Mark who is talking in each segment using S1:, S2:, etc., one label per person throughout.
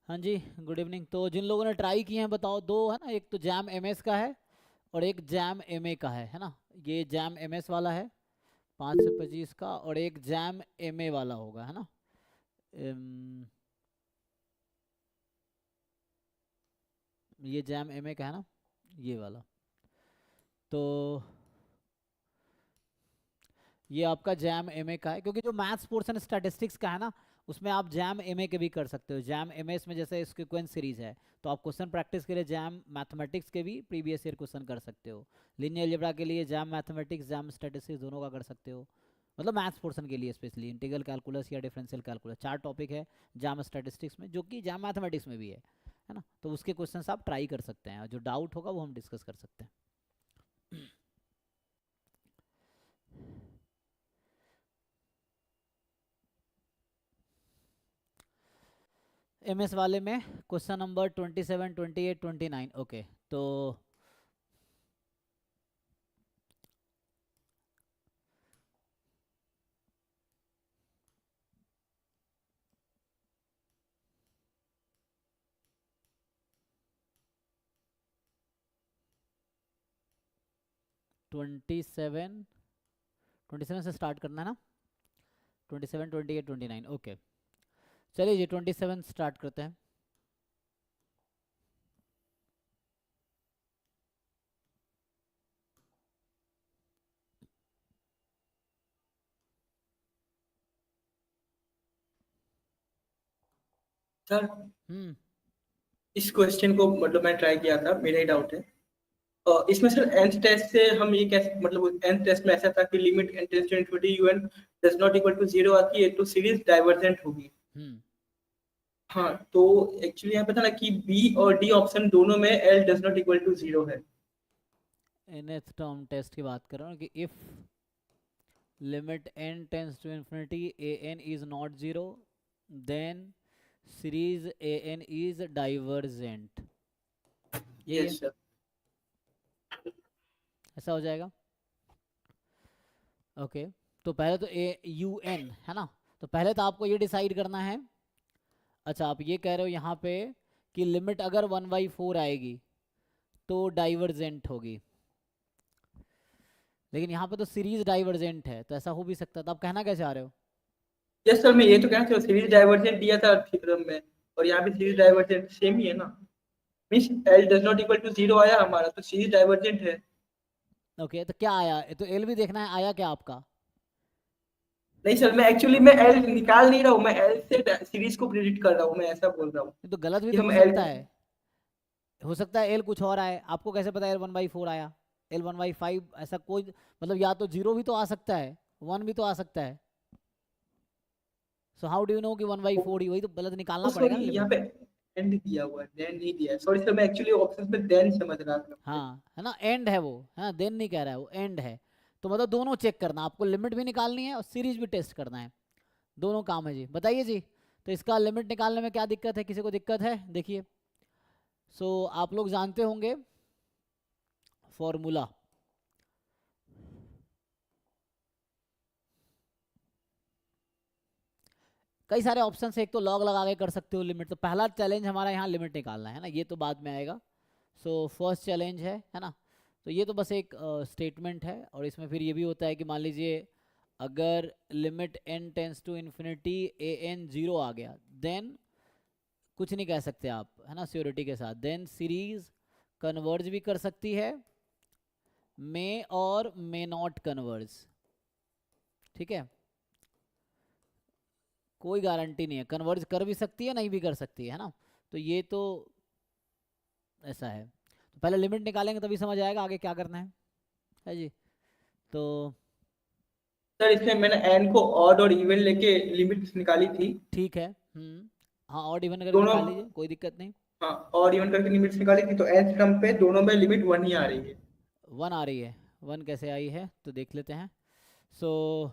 S1: हाँ जी, good evening. तो जिन लोगों ने ट्राई किए हैं बताओ, दो है ना, एक तो जैम एमएस का है और एक जैम एमए का है ना। ये जैम एमएस वाला है 5 से 25 का, और एक जैम एमए वाला होगा, है ना। ये जैम एमए का है ना, ये वाला। तो ये आपका जैम एमए का है, क्योंकि जो मैथ्स पोर्शन स्टैटिस्टिक्स का है ना, उसमें आप जैम एमए के भी कर सकते हो। जैम एमएस में जैसे सीक्वेंस सीरीज है, तो आप क्वेश्चन प्रैक्टिस के लिए जैम मैथमेटिक्स के भी प्रीवियस ईयर क्वेश्चन कर सकते हो। लीनियर अलजेब्रा के लिए जैम मैथमेटिक्स, जैम स्टैटिस्टिक्स दोनों का कर सकते हो। मतलब मैथ्स पोर्शन के लिए स्पेशली इंटीग्रल कैलकुलस या डिफरेंशियल कैलकुलस, 4 टॉपिक है जैम स्टैटिस्टिक्स में, जो कि जैम मैथमेटिक्स में भी है ना। तो उसके क्वेश्चन आप ट्राई कर सकते हैं, और जो डाउट होगा वो हम डिस्कस कर सकते हैं। एमएस वाले में क्वेश्चन नंबर 27, 28, 29। ओके, तो ट्वेंटी सेवन 27 से स्टार्ट करना है ना। 27, 28, 29। ओके, चलिए जी 27 स्टार्ट करते हैं।
S2: सर,
S1: हम्म।
S2: इस क्वेश्चन को मतलब मैं ट्राई किया था, मेरा ही डाउट है। इसमें सर nth टेस्ट से हम ये कैसे, मतलब nth टेस्ट में ऐसा था कि limit n tends to infinity un does not equal to 0 आती है तो सीरीज डाइवर्जेंट होगी।
S1: हम्म।
S2: हाँ, तो एक्चुअली यहाँ पे था ना कि बी और डी ऑप्शन दोनों में l does not equal to 0 है।
S1: nth टर्म टेस्ट की बात कर रहा हूँ कि if limit n tends to infinity an is not 0, then series an is divergent. यही है,
S2: यस सर।
S1: ऐसा हो जाएगा। ओके, तो पहले तो ए यू एन है ना, तो पहले तो आपको ये डिसाइड करना है। अच्छा, आप ये कह रहे हो यहाँ पे कि लिमिट अगर 1/4 आएगी तो डाइवर्जेंट होगी, लेकिन यहाँ पे तो सीरीज डाइवर्जेंट है, तो ऐसा हो भी सकता है। तो आप कहना क्या चाह रहे हो?
S2: यस सर, मैं ये तो कहना चाहता हूँ सीरीज डाइवर्जेंट दिया था थ्योरम में, और यहाँ भी सीरीज डाइवर्जेंट सेम ही है ना। Means l does not equal to 0 आया हमारा, तो सीरीज डाइवर्जेंट है।
S1: ओके, तो क्या आया? तो एल भी देखना है आया क्या आपका।
S2: नहीं सर, मैं एक्चुअली मैं l निकाल नहीं रहा हूँ, मैं l से सीरीज को प्रिडिक्ट कर रहा हूँ, मैं ऐसा बोल रहा हूँ
S1: ये तो गलत भी
S2: कि
S1: तो
S2: हम
S1: हो
S2: l।
S1: सकता है। हो सकता है एल कुछ और आए, आपको कैसे पता एल 1/4 आया? एल 1/5 ऐसा कोई, मतलब या तो जीरो भी तो आ सकता है, वन भी तो आ सकता है। So how do you know कि 1/4 ही? वही तो गलत निकालना
S2: सॉरी,
S1: पड़ेगा ना
S2: यहाँ
S1: लिमिट।
S2: पे एंड दिया हुआ है, देन नहीं दिया है। सॉरी सर, मैं एक्चुअली ऑप्शंस में देन समझ रहा था।
S1: हाँ है ना, एंड है वो, है ना, देन नहीं कह रहा है वो, एंड है। तो मतलब दोनों चेक करना आपको, लिमिट भी निकालनी है और सीरीज भी टेस्ट करना है, दोनों काम है जी। बताइए जी, तो इसका लिमिट निकालने में क्या दिक्कत है? किसी को दिक्कत है? देखिए, सो आप लोग जानते होंगे फॉर्मूला। कई सारे ऑप्शन है, एक तो लॉग लगा के कर सकते हो लिमिट। तो पहला चैलेंज हमारा यहाँ लिमिट निकालना है ना, ये तो बाद में आएगा। सो फर्स्ट चैलेंज है ना। तो ये तो बस एक स्टेटमेंट है, और इसमें फिर ये भी होता है कि मान लीजिए अगर limit n tends to infinity a n 0 आ गया, देन कुछ नहीं कह सकते आप, है ना, श्योरिटी के साथ। देन सीरीज कन्वर्ज भी कर सकती है, मे और मे नॉट कन्वर्ज, ठीक है। कोई गारंटी नहीं है, कन्वर्ज कर भी सकती है नहीं भी कर सकती है ना। तो ये तो ऐसा है। तो पहले लिमिट निकालेंगे तभी समझ आएगा आगे क्या करना है जी। तो
S2: सर, इसमें मैंने n को ऑड और इवन लेके लिमिट निकाली थी।
S1: ठीक है, हाँ, और इवन करके
S2: दोनों,
S1: निकाल लीजिए, कोई दिक्कत नहीं।
S2: हाँ, और इवन करके लिमिट्स निकाली थी, तो nth टर्म पे दोनों में लिमिट 1 ही आ रही है।
S1: वन आ रही है? वन कैसे आई है तो देख लेते हैं। सो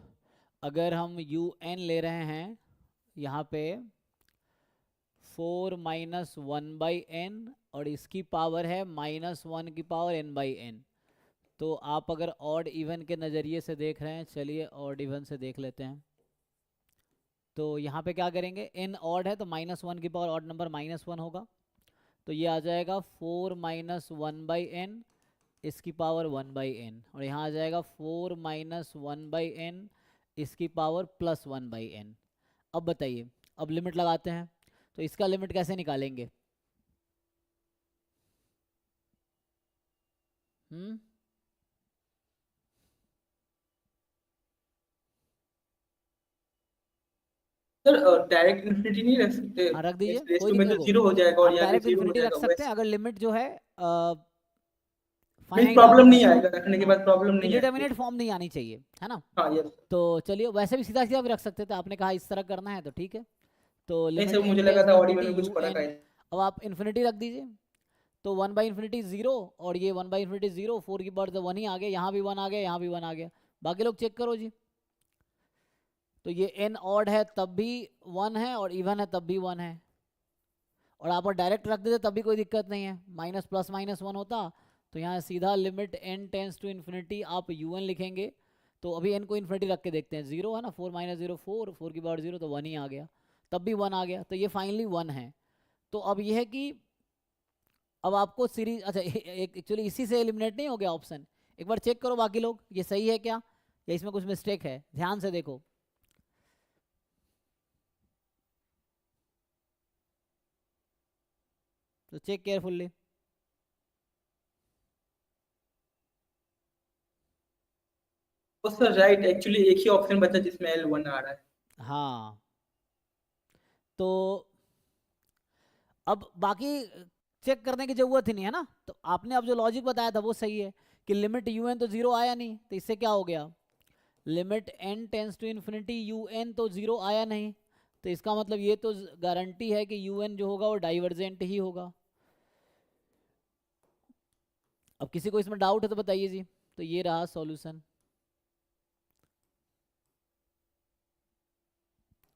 S1: अगर हम यू एन ले रहे हैं यहाँ पे 4 - 1/n, और इसकी पावर है -1 की पावर n/n। तो आप अगर ऑड इवन के नज़रिए से देख रहे हैं, चलिए ऑड इवन से देख लेते हैं। तो यहाँ पे क्या करेंगे, n ऑड है तो -1 की पावर ऑड नंबर -1 होगा, तो ये आ जाएगा 4 - 1/n इसकी पावर 1/n, और यहाँ आ जाएगा 4 - 1/n इसकी पावर +1/n। अब बताइए, अब लिमिट लगाते हैं, तो इसका लिमिट कैसे निकालेंगे? हम्म
S2: सर डायरेक्ट इन्फिनिटी नहीं रख सकते,
S1: हाँ रख दीजिए,
S2: इस
S1: कोई
S2: रेशियो में
S1: दिक्कत,
S2: तो
S1: देखो
S2: जीरो हो जाएगा और
S1: आप
S2: यहाँ पे
S1: डायरेक्ट
S2: जीरो हो
S1: इन्फिनिटी रख
S2: जाएगा
S1: सकते हैं
S2: वैसे।
S1: अगर लिमिट जो है
S2: मीन्स
S1: फाइनाइट आ
S2: प्रॉब्लम
S1: जाए।
S2: नहीं आएगा, रखने के
S1: हाँ,
S2: बाद प्रॉब्लम नहीं आएगी।
S1: इंडिटरमिनेट फॉर्म नहीं आनी चाहिए, है ना।
S2: हाँ यस।
S1: तो चलिए, वैसे भी सीधा सीधा भी रख सकते थे, आपने कहा इस तरह करना है तो ठीक है। तो
S2: नहीं
S1: लिमिट
S2: सर, मुझे
S1: n
S2: लगा
S1: टेंस
S2: था
S1: टू
S2: ऑडियो
S1: इन्फिनिटी
S2: में कुछ
S1: यू
S2: फर्क
S1: एन,
S2: आएगा।
S1: अब आप इन्फिनिटी रख दीजिए, तो 1/इन्फिनिटी 0 और ये 1/इन्फिनिटी 0, 4 की पावर 1 ही आ गया, यहाँ भी 1 आ गया, यहाँ भी 1 आ गया। बाकी लोग चेक करो जी, तो ये n ऑड है तब भी 1 है और इवन है तब भी 1 है, और आप डायरेक्ट रख देते तब भी कोई दिक्कत नहीं है, माइनस प्लस -1 होता, तो यहाँ सीधा limit n tends to infinity आप un लिखेंगे। तो अभी n को इन्फिनिटी रख के देखते हैं, 0 है ना, 4 - 0 4, 4 की पावर 0 तो 1 ही आ गया, तब भी 1 आ गया, तो ये फाइनली 1 है। तो अब ये है कि अब आपको सीरीज, अच्छा एक्चुअली इसी से एलिमिनेट नहीं हो गया ऑप्शन, एक बार चेक करो बाकी लोग ये सही है क्या, या इसमें कुछ मिस्टेक है, ध्यान से देखो। तो चेक केयरफुल्ली।
S2: तो सर राइट, एक्चुअली एक ही ऑप्शन बचा जिसमें L1 आ रहा है।
S1: हाँ, तो अब बाकी चेक करने की जरूरत ही नहीं है ना, तो आपने अब जो लॉजिक बताया था वो सही है कि लिमिट un तो 0 आया नहीं, तो इससे क्या हो गया, limit n tends to infinity un तो 0 आया नहीं, तो इसका मतलब ये तो गारंटी है कि un जो होगा वो डाइवर्जेंट ही होगा। अब किसी को इसमें डाउट है तो बताइए जी। तो ये रहा सॉल्यूशन।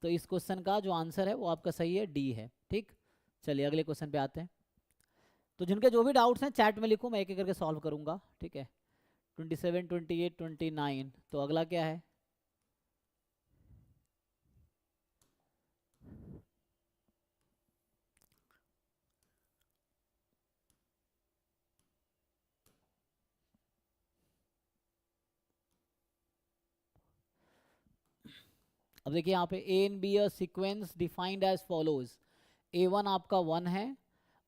S1: तो इस क्वेश्चन का जो आंसर है वो आपका सही है, डी है। ठीक, चलिए अगले क्वेश्चन पे आते हैं। तो जिनके जो भी डाउट्स हैं चैट में लिखो, मैं एक एक करके सॉल्व करूंगा, ठीक है। 27, 28, 29, तो अगला क्या है? अब देखिए यहाँ पे A N be a sequence defined as follows, A1 आपका 1 है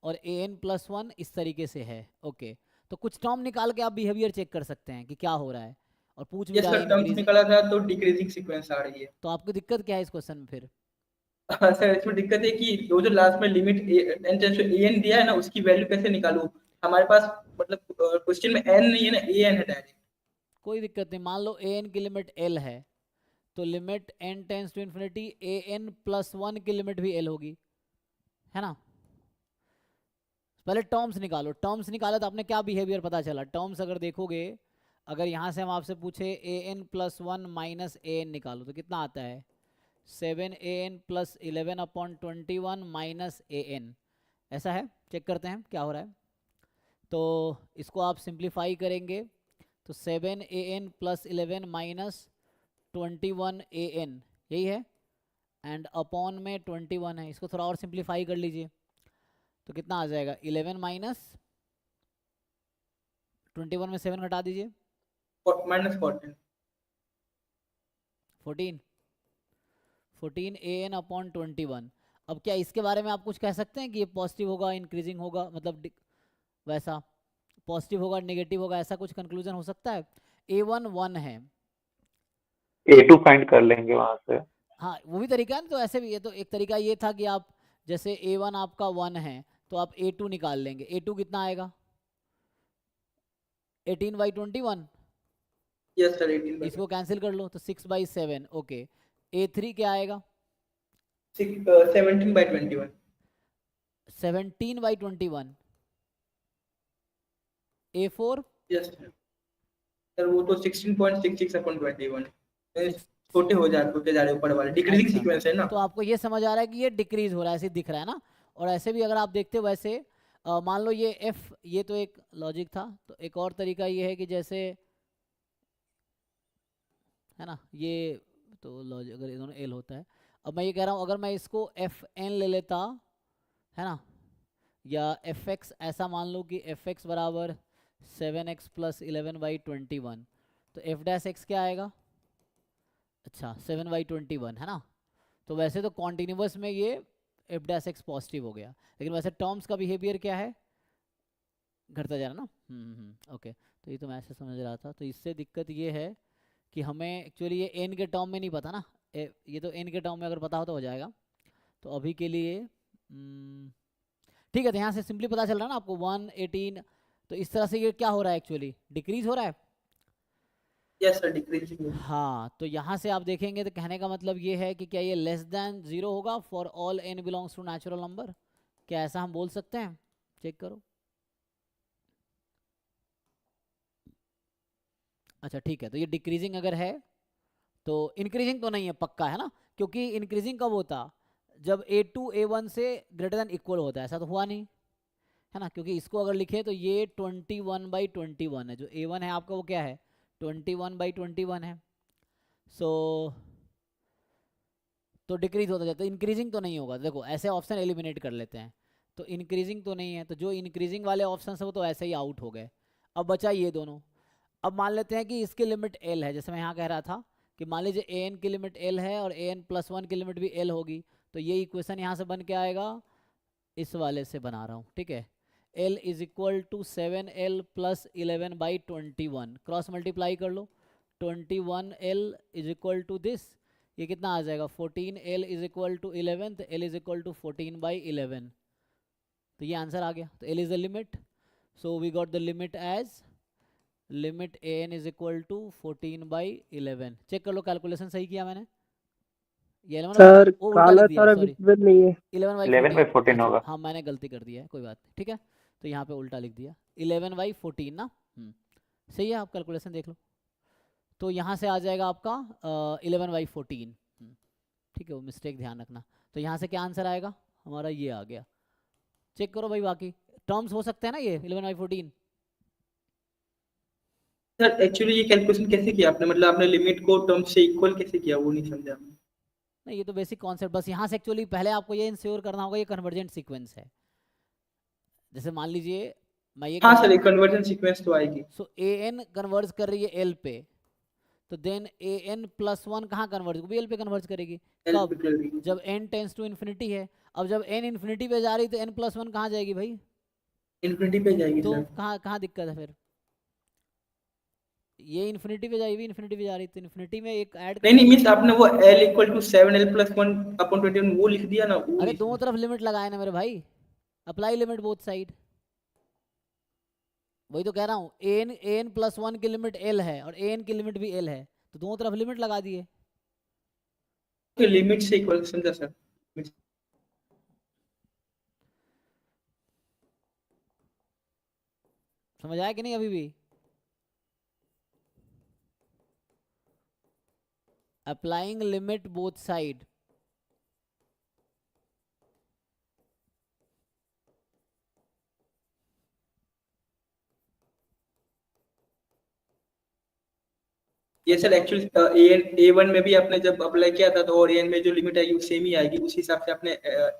S1: और an+1 इस तरीके से है, ओके। तो कुछ टर्म निकाल के आप बिहेवियर चेक कर सकते हैं कि क्या हो रहा है, और पूछ भी
S2: यस
S1: रहा है
S2: सर, टर्म्स
S1: इंक्रीजिंग।
S2: निकाला था तो डिक्रीजिंग सीक्वेंस आ रही है।
S1: तो आपको दिक्कत क्या है इस क्वेश्चन में फिर?
S2: हाँ सर, इसमें दिक्कत है कि वो जो लास्ट में limit n tends to an दिया है ना, उसकी वैल्यू कैसे निकालूं? हमारे पास मतलब क्वेश्चन में n नहीं है ना, an है डायरेक्ट।
S1: कोई दिक्कत नहीं, मान लो an की लिमिट l है, तो limit n tends to infinity an+1 की लिमिट भी l होगी, है ना। पहले टर्म्स निकालो, टर्म्स निकाला तो आपने क्या बिहेवियर पता चला, टर्म्स अगर देखोगे, अगर यहाँ से हम आपसे पूछे an+1 माइनस an निकालो तो कितना आता है, 7an + 11/21 माइनस an, ऐसा है। चेक करते हैं क्या हो रहा है। तो इसको आप सिंप्लीफाई करेंगे तो 7an + 11 माइनस 21an, यही है, एंड अपॉन में 21 है। इसको थोड़ा और सिंप्लीफाई कर लीजिए तो कितना आ जाएगा, 11 माइनस 21 में 7 घटा दीजिए,
S2: -14।
S1: 14, 14an/21। अब क्या इसके बारे में आप कुछ कह सकते हैं कि ये पॉजिटिव होगा, इंक्रीजिंग होगा, मतलब वैसा पॉजिटिव होगा, नेगेटिव होगा, ऐसा कुछ कंक्लूजन हो सकता है? A1 1 है,
S3: A2 फाइंड कर लेंगे वहां से।
S1: हाँ वो भी तरीका है ना। तो ऐसे भी ये तो एक तरीका ये था कि आप जैसे A1 आपका 1 है तो आप A2 निकाल लेंगे, A2 कितना आएगा, 18/21,
S2: यस सर, 18
S1: इसको कैंसिल कर लो तो 6/7, ओके। A3 क्या आएगा,
S2: 17/21।
S1: 17/21। A4
S2: यस सर, वो तो 16.66/21
S1: 6,
S2: छोटे होते जा रहे ऊपर वाले, डिक्रीजिंग
S1: अच्छा,
S2: सीक्वेंस है ना।
S1: तो आपको ये समझ आ रहा है कि ये डिक्रीज हो रहा है, ऐसे दिख रहा है ना। और ऐसे भी अगर आप देखते हो वैसे मान लो ये F, ये तो एक लॉजिक था, तो एक और तरीका ये है कि जैसे, है ना, ये तो लॉजिक अगर दोनों L होता है, अब मैं ये कह रहा हूँ अगर मैं इसको एफ एन ले लेता है ना, या एफ एक्स ऐसा मान लो कि एफ एक्स बराबर 7x प्लस 11/21, तो एफ डैश एक्स क्या आएगा, अच्छा 7/21 है ना। तो वैसे तो कॉन्टिन्यूस में ये एफ डैश एक्स पॉजिटिव हो गया, लेकिन वैसे टर्म्स का बिहेवियर क्या है, घटता जा रहा ना। ओके, तो ये तो मैं ऐसे समझ रहा था। तो इससे दिक्कत ये है कि हमें एक्चुअली ये एन के टर्म में नहीं पता ना, ये तो एन के टर्म में अगर पता हो तो हो जाएगा। तो अभी के लिए ठीक है, तो यहाँ से सिंपली पता चल रहा है ना आपको 118। तो इस तरह से ये क्या हो रहा है, एक्चुअली डिक्रीज हो रहा है।
S2: Yes sir, decreasing.
S1: हाँ, तो यहाँ से आप देखेंगे तो कहने का मतलब ये है कि क्या ये लेस देन 0 होगा for all n belongs to natural number, क्या ऐसा हम बोल सकते हैं, चेक करो। अच्छा ठीक है, तो ये डिक्रीजिंग अगर है तो इंक्रीजिंग तो नहीं है पक्का, है ना, क्योंकि इंक्रीजिंग कब होता, जब a2 a1 से ग्रेटर देन इक्वल होता है, ऐसा तो हुआ नहीं है ना, क्योंकि इसको अगर लिखे तो ये 21/21 है, जो a1 है आपका वो क्या है 21/21 है। सो तो डिक्रीज होता जाता है, इंक्रीजिंग तो नहीं होगा। देखो ऐसे ऑप्शन एलिमिनेट कर लेते हैं, तो इंक्रीजिंग तो नहीं है, तो जो इंक्रीजिंग वाले ऑप्शन है वो तो ऐसे ही आउट हो गए। अब बचा ये दोनों। अब मान लेते हैं कि इसकी लिमिट एल है, जैसे मैं यहाँ कह रहा था कि मान लीजिए ए एन की लिमिट एल है और ए एन प्लस 1 की लिमिट भी एल होगी, तो ये इक्वेशन यहाँ से बन के आएगा, इस वाले से बना रहा हूँ, ठीक है। L is equal to 7l plus 11/21, cross multiply कर लो, 21l is equal to this, ये कितना आ जाएगा 14l इज इक्वल टू 11, तो l इज इक्वल टू 14/11, तो ये आंसर आ गया। तो l इज the limit, so we got the limit as limit a n is equal to 14/11। Check कर लो कैलकुलेशन सही किया मैंने, ये 11
S4: सर
S1: ओ उल्टा
S4: काला
S1: लिख दिया,
S4: सारा
S1: सॉरी
S4: विजिबल नहीं है।
S1: 11/14
S3: 11/14 होगा।
S1: हाँ मैंने गलती कर दी है, कोई बात नहीं, ठीक है, तो यहाँ पे उल्टा लिख दिया 11/14 ना। सही है, आप कैलकुलेशन देख लो, तो यहाँ से आ जाएगा आपका 11/14। ठीक है, वो मिस्टेक ध्यान रखना। तो यहाँ से क्या आंसर आएगा हमारा, ये आ गया। चेक करो भाई, बाकी टर्म्स हो सकते हैं ना ये 11/14।
S2: सर एक्चुअली ये कैलकुलेशन कैसे किया आपने, मतलब आपने लिमिट को टर्म से इक्वल कैसे किया, वो नहीं समझा।
S1: नहीं ये तो बेसिक कॉन्सेप्ट, बस यहाँ से एक्चुअली पहले आपको ये इंश्योर करना होगा ये कन्वर्जेंट सीक्वेंस है। जैसे मान लीजिए मैं ये
S2: हाँ सर, एक कन्वर्जन सीक्वेंस तो आएगी।
S1: सो ए एन कन्वर्ज कर रही है एल पे, तो देन ए एन प्लस 1 कहाँ कन्वर्ज, भी एल पे कन्वर्ज करेगी।
S2: L
S1: कब,
S2: पे कर रही है।
S1: जब एन टेंस टू इन्फिनिटी है। अब जब एन इन्फिनिटी पे जा रही तो एन प्लस 1 कहाँ जाएगी भाई,
S2: इन्फिनिटी पे जाएगी
S1: तो
S2: सर।
S1: कहाँ कहाँ दिक्कत है फिर, ये इन्फिनिटी पे जाएगी, इन्फिनिटी पे जा रही तो इन्फिनिटी में एक ऐड
S2: नहीं नहीं, मीन्स आपने वो L equal to 7l plus 1/21 वो लिख दिया ना, वो
S1: अरे
S2: नहीं
S1: दोनों
S2: समझा।
S1: तरफ लिमिट लगाए ना मेरे भाई, अप्लाई लिमिट बोथ साइड, वही तो कह रहा हूँ। एन एन प्लस 1 की लिमिट एल है और एन की लिमिट भी एल है, तो दोनों तरफ लिमिट लगा दिए।
S2: लिमिट से इक्वल, समझा सर।
S1: समझ आया कि नहीं अभी भी, अप्लाइंग लिमिट बोथ साइड।
S2: ये सर एक्चुअली A1 में भी आपने जब अप्लाई किया था, तो और AN में जो लिमिट आएगी वो सेम ही आएगी, उस हिसाब से आपने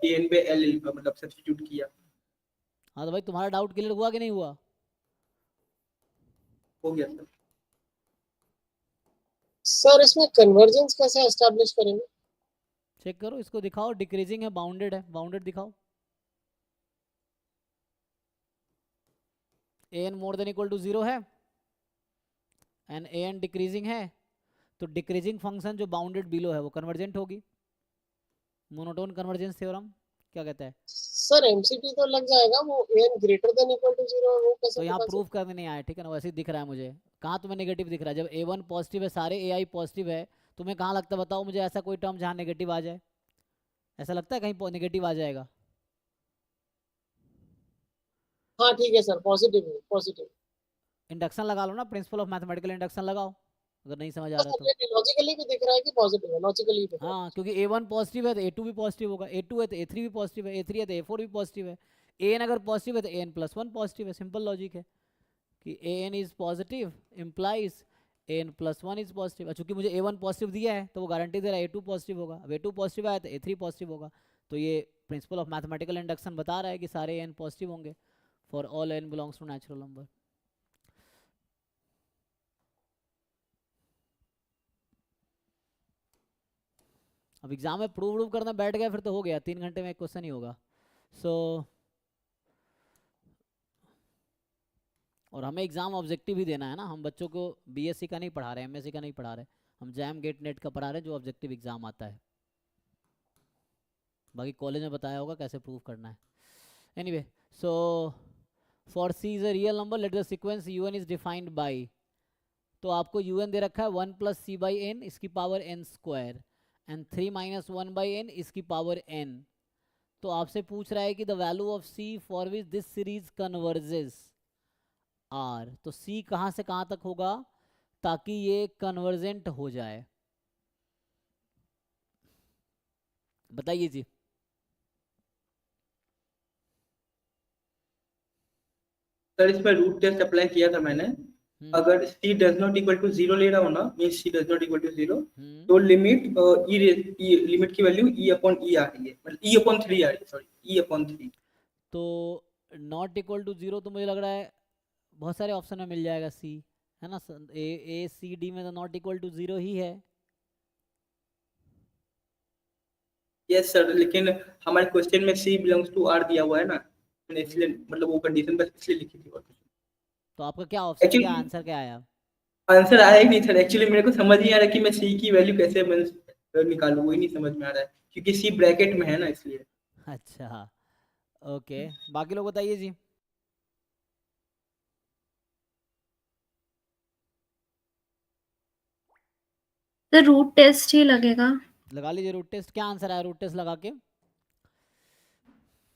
S2: AN पे L मतलब सब्स्टिट्यूट किया।
S1: हाँ तो भाई तुम्हारा डाउट क्लियर हुआ कि नहीं हुआ,
S2: हो गया सर।
S4: सर इसमें कन्वर्जेंस कैसे एस्टैब्लिश करेंगे?
S1: चेक करो इसको, दिखाओ डिक्रीजिंग है, बाउंडेड है, बाउंडेड दिखाओ। N more than equal to 0 है एंड एन डिक्रीजिंग है, तो डिक्रीजिंग फंक्शन जो बाउंडेड बिलो है वो कन्वर्जेंट होगी। मोनोटोन कन्वर्जेंस थ्योरम क्या कहता है।
S4: सर एमसीपी तो लग जाएगा, वो n greater than equal to 0 वो कैसे
S1: तो यहाँ
S4: पता
S1: प्रूफ करने नहीं आया, ठीक है ना, वैसे ही दिख रहा है मुझे। कहाँ तुम्हें नेगेटिव दिख रहा है, जब A1 पॉजिटिव है, सारे AI पॉजिटिव है, तुम्हें कहाँ लगता है बताओ मुझे ऐसा कोई टर्म जहाँ नेगेटिव आ जाए, ऐसा लगता है कहीं नेगेटिव आ जाएगा।
S4: हाँ ठीक है सर, पॉजिटिव है, पॉजिटिव।
S1: इंडक्शन लगा लो ना, प्रिंसिपल ऑफ मैथमेटिकल इंडक्शन लगाओ अगर नहीं समझ आ रहा तो।
S4: लॉजिकली भी दिख रहा है कि पॉजिटिव है, लॉजिकली दिख रहा है।
S1: हाँ क्योंकि A1 पॉजिटिव है तो A2 भी पॉजिटिव होगा, A2 है तो A3 भी पॉजिटिव है, A3 है तो A4 भी पॉजिटिव है, AN अगर पॉजिटिव है तो AN प्लस 1 पॉजिटिव है। सिंपल लॉजिक है कि AN is positive implies an plus 1 is positive. चूंकि मुझे a1 पॉजिटिव दिया है तो वो गारंटी दे रहा है a2 पॉजिटिव होगा। अब a2 पॉजिटिव आया तो a3 पॉजिटिव होगा। तो ये प्रिंसिपल ऑफ मैथमेटिकल इंडक्शन बता रहा है कि सारे n पॉजिटिव होंगे for all n belongs to natural number. अब एग्जाम में प्रूव करना बैठ गया फिर तो हो गया, 3 घंटे में एक क्वेश्चन ही होगा। सो और हमें एग्जाम ऑब्जेक्टिव ही देना है ना, हम बच्चों को बीएससी का नहीं पढ़ा रहे, एमएससी का नहीं पढ़ा रहे, हम जैम गेट नेट का पढ़ा रहे जो ऑब्जेक्टिव एग्जाम आता है। बाकी कॉलेज में बताया होगा कैसे प्रूव करना है। Anyway, so for c is a real number let the sequence un is defined by, तो आपको un दे रखा है 1 प्लस सी बाई एन इसकी power n square and 3 minus 1 by n इसकी पावर n। तो आपसे पूछ रहा है कि the value of c for which this series converges are. तो c कहाँ से कहाँ तक होगा ताकि ये कन्वर्जेंट हो जाए, बताइए जी।
S2: सर इसमें रूट टेस्ट अप्लाई किया था मैंने। अगर c does not equal to 0 ले रहा हूँ ना, means c does not equal to 0, तो लिमिट लिमिट की वैल्यू e अपॉन e आ रही है, मतलब e अपॉन 3 आ रही है, सॉरी e अपॉन 3।
S1: तो नॉट इक्वल टू 0 तो मुझे लग रहा है बहुत सारे ऑप्शन में मिल जाएगा c, है ना। ए सी डी में तो नॉट इक्वल टू 0 ही है।
S2: यस सर, लेकिन हमारे क्वेश्चन में c बिलोंग्स टू r दिया हुआ है ना, मैंने इसलिए मतलब वो कंडीशन बस इसलिए लिखी थी। और
S1: तो आपका क्या ऑप्शन,
S2: Actually-
S1: क्या आंसर क्या आया?
S2: आंसर आया ही नहीं सर, एक्चुअली मेरे को समझ नहीं आ रहा कि मैं c की वैल्यू कैसे निकालूं, वही नहीं समझ में आ रहा है क्योंकि c ब्रैकेट में है ना, इसलिए।
S1: अच्छा ओके, बाकी लोग बताइए जी।
S5: तो रूट टेस्ट ही लगेगा।
S1: लगा लीजिए रूट टेस्ट। क्या आंसर आया रूट टेस्ट लगा के?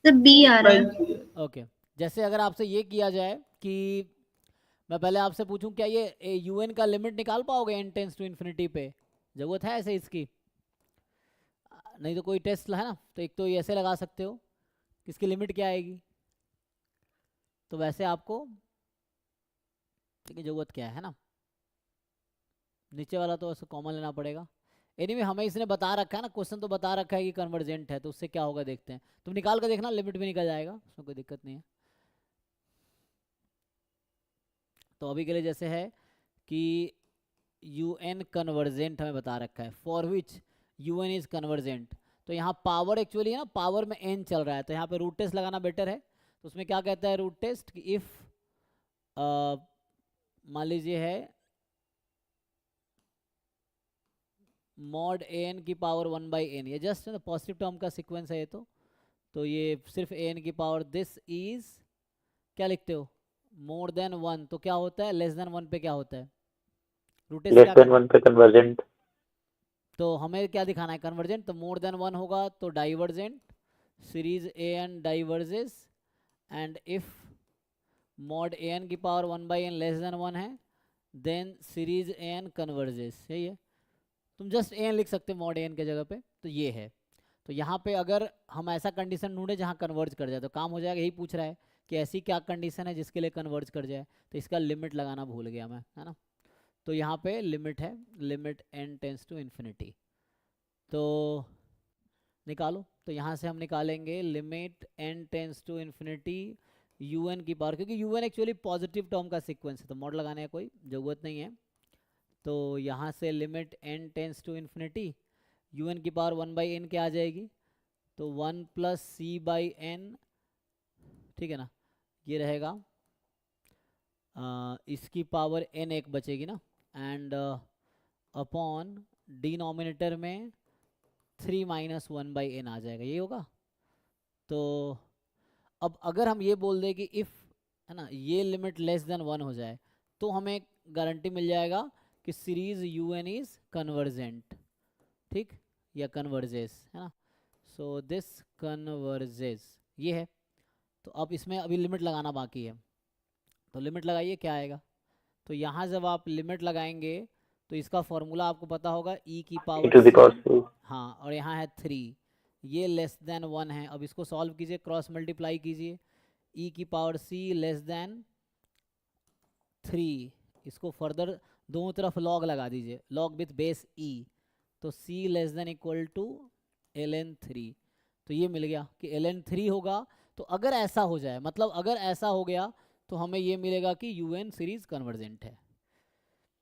S5: तो बी आ रहा है।
S1: ओके, जैसे अगर आपसे ये किया जाए कि मैं पहले आपसे पूछूं क्या ये un का लिमिट निकाल पाओगे n टेंस टू इन्फिनिटी पे? जरूरत है ऐसे इसकी? नहीं तो कोई टेस्ट है ना, तो एक तो ये ऐसे लगा सकते हो कि इसकी लिमिट क्या आएगी, तो वैसे आपको ठीक है जरूरत क्या है ना, नीचे वाला तो ऐसे कॉमन लेना पड़ेगा। एनीवे हमें इसने बता रखा है ना, क्वेश्चन तो बता रखा है कि कन्वर्जेंट है, तो उससे क्या होगा देखते हैं। तुम निकाल कर देखना, लिमिट भी निकल जाएगा, उसमें कोई दिक्कत नहीं है। तो अभी के लिए जैसे है कि un कन्वर्जेंट हमें बता रखा है, for which un is convergent. तो यहाँ पावर एक्चुअली है ना, पावर में n चल रहा है, तो यहाँ पे रूट टेस्ट लगाना बेटर है। तो उसमें क्या कहता है रूट टेस्ट कि इफ मान लीजिए है मॉड an की पावर 1 बाई एन, ये जस्ट पॉजिटिव टर्म का सीक्वेंस है ये तो ये सिर्फ an की पावर दिस इज क्या लिखते हो मोर देन 1, तो क्या होता है लेस देन 1 पे क्या होता है रूट टेस्ट?
S3: लेस देन 1 पे कन्वर्जेंट।
S1: तो हमें क्या दिखाना है कन्वर्जेंट, तो मोर देन 1 होगा तो divergent, series an diverges, and if mod an की power 1 by n less than 1 है देन सीरीज an कन्वर्जेस। यही है, तुम जस्ट an लिख सकते हो मॉड an के जगह पे, तो ये है। तो यहाँ पे अगर हम ऐसा कंडीशन ढूंढे जहाँ कन्वर्ज कर जाए तो काम हो जाएगा। यही पूछ रहा है कि ऐसी क्या कंडीशन है जिसके लिए कन्वर्ज कर जाए, तो इसका लिमिट लगाना भूल गया मैं, है ना। तो यहाँ पे लिमिट है, limit n tends to infinity, तो निकालो। तो यहाँ से हम निकालेंगे limit n tends to infinity un की पावर, क्योंकि un एक्चुअली पॉजिटिव टर्म का सीक्वेंस है तो मॉड लगाने का कोई ज़रूरत नहीं है। तो यहाँ से limit n tends to infinity un की पावर 1 बाई एन क्या आ जाएगी, तो 1 प्लस सी बाई एन, ठीक है ना, ये रहेगा इसकी पावर n एक बचेगी ना, एंड अपॉन डिनोमिनेटर में 3 माइनस 1 बाई एन आ जाएगा, यही होगा। तो अब अगर हम ये बोल दें कि इफ़ है ना ये लिमिट लेस देन 1 हो जाए तो हमें गारंटी मिल जाएगा कि सीरीज un इज कन्वर्जेंट, ठीक, या कन्वर्जेस, है ना। सो दिस कन्वर्जेस ये है। तो अब इसमें अभी लिमिट लगाना बाकी है, तो लिमिट लगाइए क्या आएगा। तो यहाँ जब आप लिमिट लगाएंगे तो इसका फॉर्मूला आपको पता होगा e की पावर c, हाँ, और यहाँ है 3, ये लेस देन 1 है। अब इसको सॉल्व कीजिए, क्रॉस मल्टीप्लाई कीजिए, e की पावर c लेस देन 3, इसको फर्दर दोनों तरफ लॉग लगा दीजिए, लॉग विथ बेस ई, तो c less than equal to ln3। तो ये मिल गया कि ln3 होगा। तो अगर ऐसा हो जाए, मतलब अगर ऐसा हो गया तो हमें ये मिलेगा कि un सीरीज कन्वर्जेंट है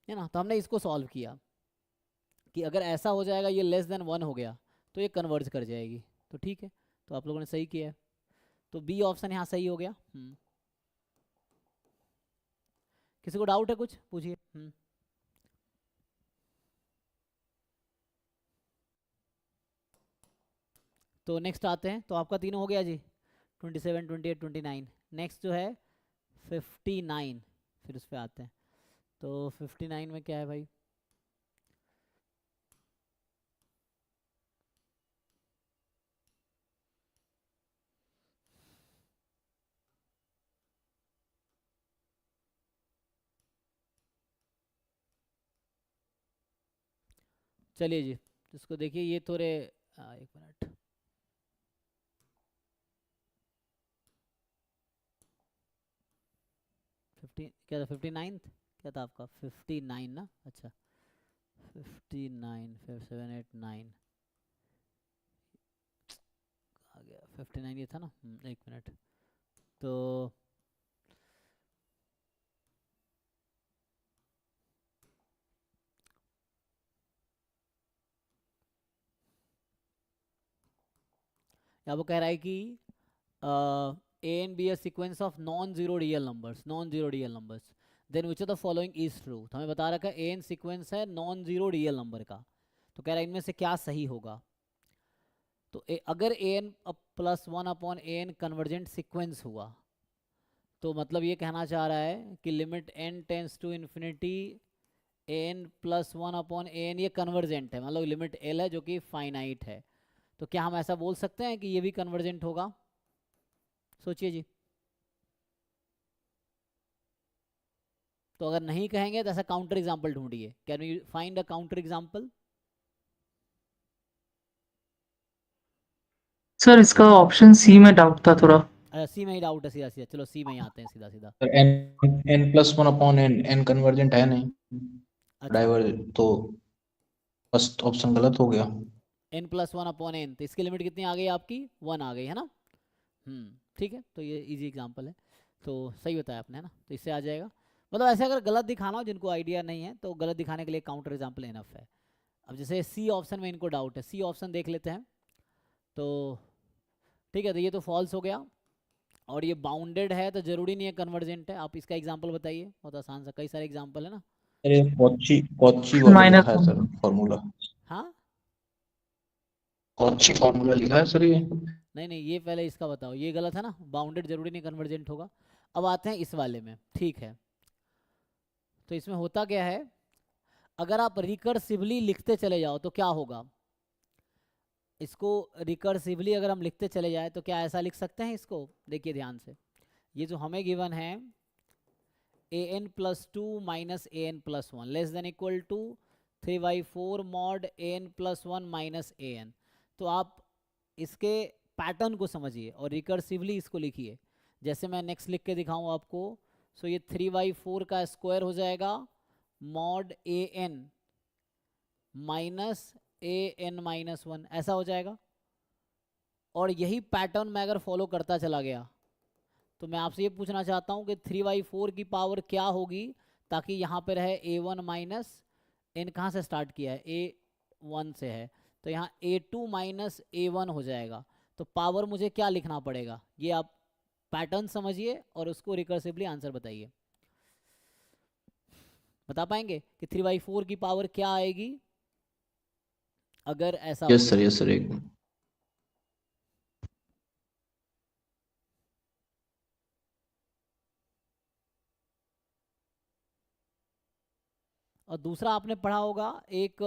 S1: ना। तो हमने इसको सॉल्व किया कि अगर ऐसा हो जाएगा, ये लेस देन 1 हो गया तो ये कन्वर्ज कर जाएगी। तो ठीक है, तो आप लोगों ने सही किया है, तो बी ऑप्शन यहाँ सही हो गया। किसी को डाउट है कुछ पूछिए। तो नेक्स्ट आते हैं, तो आपका तीनों हो गया जी, 27, 28, 29। नेक्स्ट जो है 59, फिर उस पर आते हैं। तो 59 में क्या है भाई, चलिए जी, इसको देखिए, ये थोड़े एक मिनट, क्या था 59, क्या था आपका 59 ना, अच्छा 59, फिर 7, 8, 9 आ गया, 59 ये था ना। एक मिनट, तो यहाँ वो कह रहा है कि a and b a sequence of non-zero real numbers, then which of the following is true। तो हमें बता रखा है a n सीक्वेंस है नॉन जीरो रियल नंबर का, तो कह रहा है इनमें से क्या सही होगा। तो अगर a n plus 1 upon a n convergent sequence हुआ, तो मतलब ये कहना चाह रहा है कि limit n tends to infinity a n plus 1 upon a n ये कन्वर्जेंट है, मतलब लिमिट l है जो कि फाइनाइट है। तो क्या हम ऐसा बोल सकते हैं कि ये भी कन्वर्जेंट होगा? सोचिए जी। तो अगर नहीं कहेंगे तो ऐसा काउंटर एग्जाम्पल ढूंढिए, can you find a counter example?
S6: Sir इसका ऑप्शन सी में डाउट था थोड़ा।
S1: सी में ही डाउट है, सीधा सीधा, चलो सी में ही आते हैं सीधा सीधा।
S7: Sir n plus one upon n convergent है नहीं,
S1: अच्छा,
S7: डाइवर्जेंट, तो फर्स्ट ऑप्शन गलत हो गया।
S1: n प्लस 1 अपॉन n, तो इसकी लिमिट कितनी आ गई आपकी? 1 आ गई है ना। ठीक है, तो ये इजी एग्जाम्पल है, तो सही बताया आपने, है ना। तो इससे आ जाएगा, मतलब ऐसे अगर गलत दिखाना हो, जिनको आइडिया नहीं है, तो गलत दिखाने के लिए काउंटर एग्जाम्पल इनफ है। अब जैसे सी ऑप्शन में इनको डाउट है, सी ऑप्शन देख लेते हैं। तो ठीक है, तो ये तो फॉल्स हो गया, और ये बाउंडेड है तो जरूरी नहीं है कन्वर्जेंट है। आप इसका एग्जांपल बताइए, बहुत आसान सा, कई सारे एग्जांपल है ना।
S7: अरे कॉची वाला
S6: माइनस
S7: लिखा है सर फॉर्मूला,
S1: हाँ,
S7: कॉची फॉर्मूला लिखा है सर ये।
S1: नहीं नहीं, ये पहले इसका बताओ, ये गलत है ना, बाउंडेड जरूरी नहीं कन्वर्जेंट होगा। अब आते हैं इस वाले में, ठीक है। तो इसमें होता क्या है, अगर आप रिकर्सिवली लिखते चले जाओ तो क्या होगा, इसको रिकर्सिवली अगर हम लिखते चले जाए तो क्या ऐसा लिख सकते हैं इसको? देखिए ध्यान से, ये जो हमें गिवन है a n plus two minus a n plus one less than equal to 3/4 mod a n plus one minus a n। तो आप इसके पैटर्न को समझिए और रिकर्सिवली इसको लिखिए। जैसे मैं नेक्स्ट लिख के दिखाऊं आपको, सो ये 3/4 का स्क्वायर हो जाएगा mod a n minus a n minus one, ऐसा हो जाएगा। और यही पैटर्न मैं अगर फॉलो करता चला गया, तो मैं आपसे ये पूछना चाहता हूँ कि 3/4 की पावर क्या होगी, ताकि यहाँ पे रहे a1 माइनस n, कहाँ से स्टार्ट किया है, a1 से है, तो यहाँ a2 माइनस a1 हो जाएगा। तो पावर मुझे क्या लिखना पड़ेगा, ये आप पैटर्न समझिए और उसको रिकर्सिवली आंसर बताइए। बता पाएंगे कि 3/4 की पावर क्या आएगी अगर ऐसा हो
S7: यस सर,
S1: गया?
S7: यस सर, एक मिनट।
S1: और दूसरा आपने पढ़ा होगा एक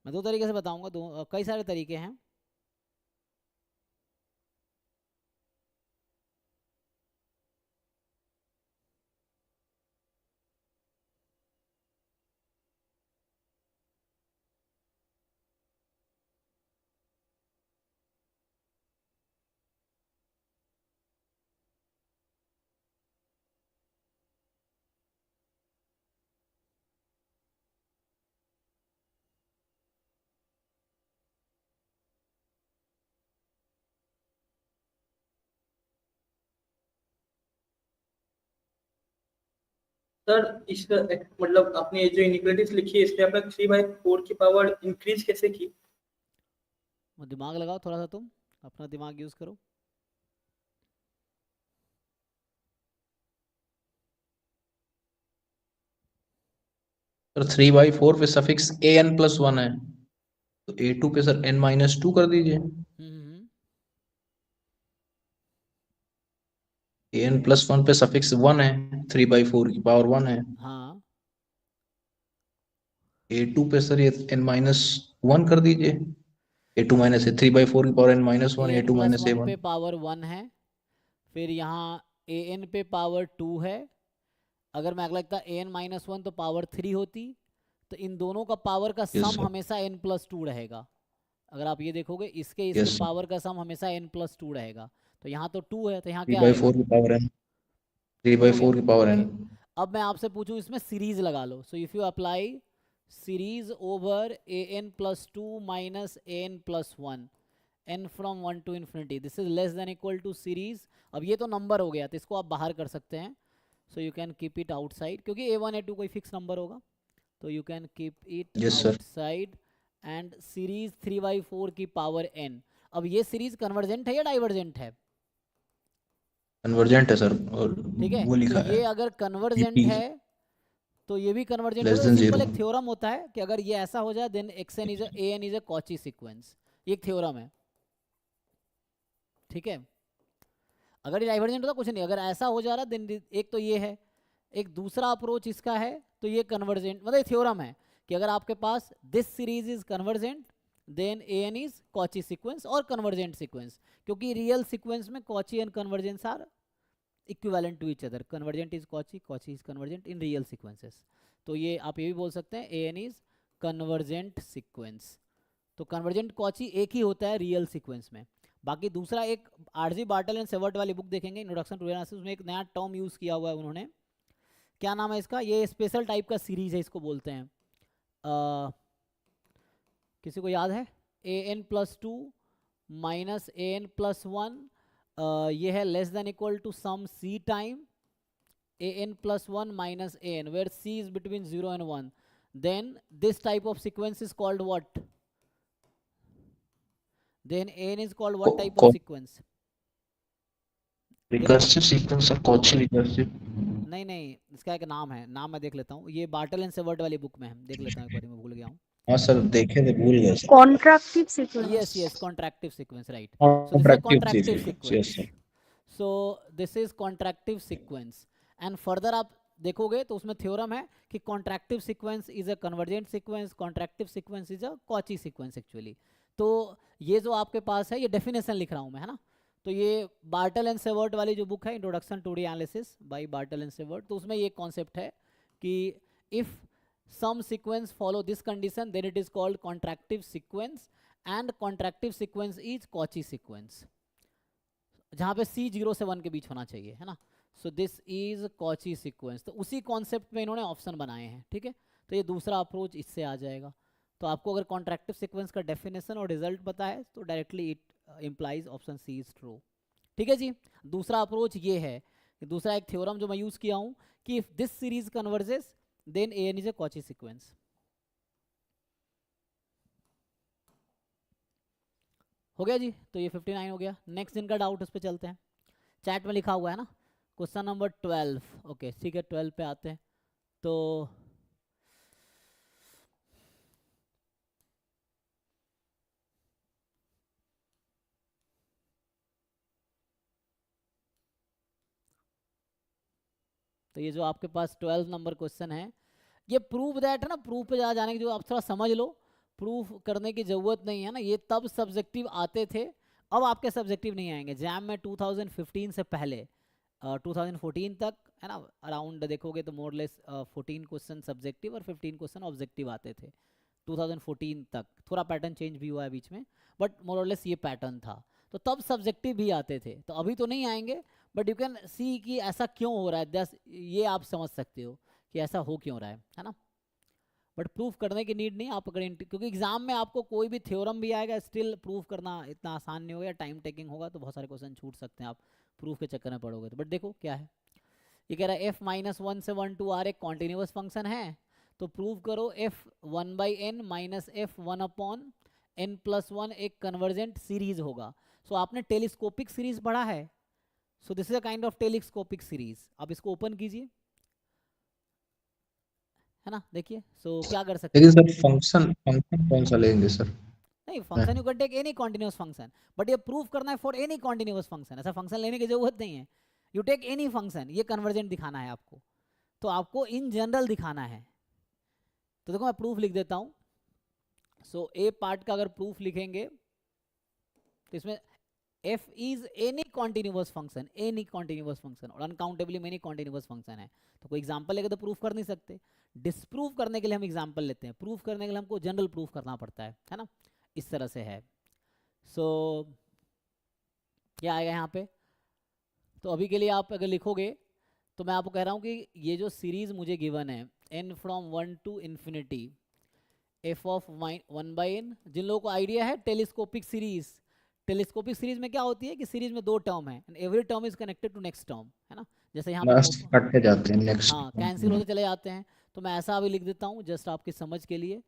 S1: मैं दो तरीके से बताऊंगा, कई सारे तरीके हैं।
S2: सर इस मतलब आपने जो इनइक्वालिटीज लिखी है इसमें आपने 3/4 की पावर इंक्रीज कैसे की?
S1: दिमाग लगाओ थोड़ा सा, तुम अपना दिमाग यूज करो।
S7: सर 3/4 पे सफिक्स an+1 है, तो a2 पे सर n-2 कर दीजिए। an+1 पे सफिक्स 1 है, 3/4 की पावर 1 है।
S1: हाँ
S7: a2 पे सर ये n-1 कर दीजिए। a2 माइनस है 3/4 की power n-1,
S1: an
S7: a2
S1: plus
S7: minus
S1: 1
S7: a1।
S1: पे पावर 1 है, फिर यहाँ an पे पावर 2 है। अगर मैं अगला लिखता an-1 तो पावर 3 होती, तो इन दोनों का पावर का
S7: यस
S1: सम
S7: सर,
S1: हमेशा n+2 रहेगा। अगर आप ये देखोगे, इसके
S7: यस सर।
S1: पावर का सम हमेशा n+2 रहेगा। तो यहाँ तो 2 है, तो यहाँ क्या आएगा?
S7: 3/4 की पावर n,
S1: 2 हो गया।
S7: 3/4 की पावर
S1: ओके,
S7: n।
S1: अब मैं आपसे पूछूं, इसमें सीरीज लगा लो। So if you apply series over an+2 minus an+1 n from 1 to infinity, this is less than equal to series. अब ये तो नंबर हो गया, तो इसको आप बाहर कर सकते हैं। So you can keep it outside, क्योंकि a1 a2 कोई फिक्स नंबर होगा, तो you can keep it
S7: yes sir.
S1: Outside. And series 3/4 की पावर n। अब ये सीरीज कन्वर्जेंट है या डाइवर्जेंट है?
S7: कन्वर्जेंट है सर, और
S1: ठीक है,
S7: वो
S1: तो
S7: लिखा है
S1: ये अगर कन्वर्जेंट
S7: ep
S1: है तो ये भी कन्वर्जेंट
S7: लेस
S1: होगा।
S7: Then
S1: simple
S7: 0।
S1: एक थ्योरम होता है कि अगर ये ऐसा हो जाए then xn is an is a Cauchy sequence. ये एक थ्योरम है, ठीक है। अगर ये डाइवर्जेंट होता कुछ नहीं, अगर ऐसा हो जा रहा देन एक तो ये है, एक दूसरा अप्रोच इसका है, तो ये कन्वर्जेंट मतलब थ्योरम है कि अगर आपके पास this series is convergent then an is Cauchy sequence और कन्वर्जेंट सीक्वेंस, क्योंकि रियल सीक्वेंस में Cauchy and convergence are equivalent to each other. Convergent is Cauchy, Cauchy is convergent in real sequences. तो ये आप ये भी बोल सकते हैं an इज कन्वर्जेंट सीक्वेंस। तो कन्वर्जेंट कॉची एक ही होता है रियल सीक्वेंस में। बाकी दूसरा एक आरजी बार्टल एंड सेवर्ट वाली बुक देखेंगे, इंट्रोडक्शन टू एनालिसिस, में एक नया टर्म यूज किया हुआ है उन्होंने। क्या नाम है इसका? ये स्पेशल टाइप का सीरीज है, इसको बोलते हैं किसी को याद है? an+2 माइनस an+1, ये है less than equal to some c time an+1 minus an, where c is between 0 and 1. Then this type of sequence is called what? Then an is called what type of sequence?
S7: Recursive sequence और Cauchy recursive.
S1: नहीं नहीं, इसका एक नाम है, नाम मैं देख लेता हूँ, ये बार्टल एंड सेवर्ट वाली बुक में है, देख लेता हूँ एक बार, मैं भूल गया हूँ।
S7: हाँ सर, देखे थे, भूल गए sir.
S5: कॉन्ट्रैक्टिव sequence.
S1: Yes, yes, contractive sequence, right. So this is a
S7: कॉन्ट्रैक्टिव
S1: contractive
S7: sequence,
S1: sequence.
S7: Yes sir.
S1: So this is contractive sequence. And further आप देखोगे तो उसमें थ्योरम है कि contractive sequence is a convergent sequence, contractive sequence is a Cauchy sequence actually. तो ये जो आपके पास है, ये डेफिनेशन लिख रहा हूँ मैं, है ना। तो ये बार्टल एंड सेवर्ट वाली जो बुक है, introduction to the analysis by Bartle and Sherbert, तो उसमें ये कॉन्सेप्ट है कि if some sequence follow this condition then it is called contractive sequence, and contractive sequence is Cauchy sequence, जहाँ पे c 0 से 1 के बीच होना चाहिए, है ना। So this is Cauchy sequence। तो उसी कॉन्सेप्ट में इन्होंने ऑप्शन बनाए हैं, ठीक है। तो ये दूसरा अप्रोच इससे आ जाएगा। तो आपको अगर कॉन्ट्रैक्टिव सीक्वेंस का डेफिनेशन और रिजल्ट पता है तो directly it implies option C is true, ठीक है जी। दूसरा अप्रोच ये है, दूसरा एक थ्योरम जो मैं यूज किया हूँ कि if this series converges then an is a Cauchy sequence. हो गया जी, तो ये 59 हो गया। नेक्स्ट जिनका डाउट उस पर चलते हैं, चैट में लिखा हुआ है ना, क्वेश्चन नंबर 12। ओके ठीक है, 12 पे आते हैं। तो ये जो आपके पास 12 नंबर क्वेश्चन है, ये प्रूव दैट है ना, प्रूफ पे जाने की जो आप थोड़ा समझ लो, प्रूफ करने की ज़रूरत नहीं है ना, ये तब सब्जेक्टिव आते थे, अब आपके सब्जेक्टिव नहीं आएंगे। जैम में 2015 से पहले 2014 तक है ना, अराउंड देखोगे तो मोर लेस 14 क्वेश्चन सब्जेक्टिव और 15 क्वेश्चन ऑब्जेक्टिव आते थे 2014 तक। थोड़ा पैटर्न चेंज भी हुआ है बीच में, बट मोर और लेस ये पैटर्न था। तो तब सब्जेक्टिव भी आते थे, तो अभी तो नहीं आएंगे, बट यू कैन सी कि ऐसा क्यों हो रहा है, दस ये आप समझ सकते हो कि ऐसा हो क्यों रहा है ना। बट प्रूफ करने की नीड नहीं आप अगर क्योंकि एग्जाम में आपको कोई भी थ्योरम भी आएगा, स्टिल प्रूफ करना इतना आसान नहीं होगा, टाइम टेकिंग होगा, तो बहुत सारे क्वेश्चन छूट सकते हैं आप प्रूफ के चक्कर में पड़ोगे तो। बट देखो क्या है, ये कह रहा है f-1 से 1 to r एक कॉन्टिन्यूस फंक्शन है, तो प्रूव करो f1/n माइनस f1/n+1 एक कन्वर्जेंट सीरीज होगा। सो आपने टेलीस्कोपिक सीरीज पढ़ा है, सो this is a kind of telescopic series. आप इसको ओपन कीजिए, है ना, देखिए। सो क्या कर सकते
S7: लेकिन
S1: हैं,
S7: सर फंक्शन कौन सा लेंगे सर?
S1: नहीं function you can take any continuous function, but ये प्रूफ करना है फॉर एनी कॉन्टिन्यूस फंक्शन, ऐसा फंक्शन लेने की जरूरत नहीं है। यू टेक एनी फंक्शन, ये कन्वर्जेंट दिखाना है आपको, तो आपको इन जनरल दिखाना है। तो देखो मैं प्रूफ लिख देता हूँ। सो ए पार्ट का अगर प्रूफ लिखेंगे तो इसमें f is any continuous function, any continuous function, और अनकाउंटेबली मेनी कॉन्टिन्यूस फंक्शन है। तो कोई एग्जांपल लेके तो प्रूफ कर नहीं सकते, डिसप्रूव करने के लिए हम एग्जांपल लेते हैं, प्रूफ करने के लिए हमको जनरल प्रूफ करना पड़ता है ना, इस तरह से है। सो क्या आएगा यहाँ पे, तो अभी के लिए आप अगर लिखोगे तो मैं आपको कह रहा हूँ कि ये जो सीरीज मुझे गिवन है n from 1 to infinity f of 1/n, जिन लोगों को आइडिया है टेलीस्कोपिक सीरीज, टेलीस्कोपिक सीरीज में क्या होती है कि सीरीज में दो टर्म है and every term is connected to next term, है ना, जैसे यहाँ
S7: लास्ट
S1: पे
S7: कटते जाते हैं नेक्स्ट।
S1: हाँ कैंसिल होते चले जाते हैं। तो मैं ऐसा अभी लिख देता हूँ जस्ट आपकी समझ के लिए।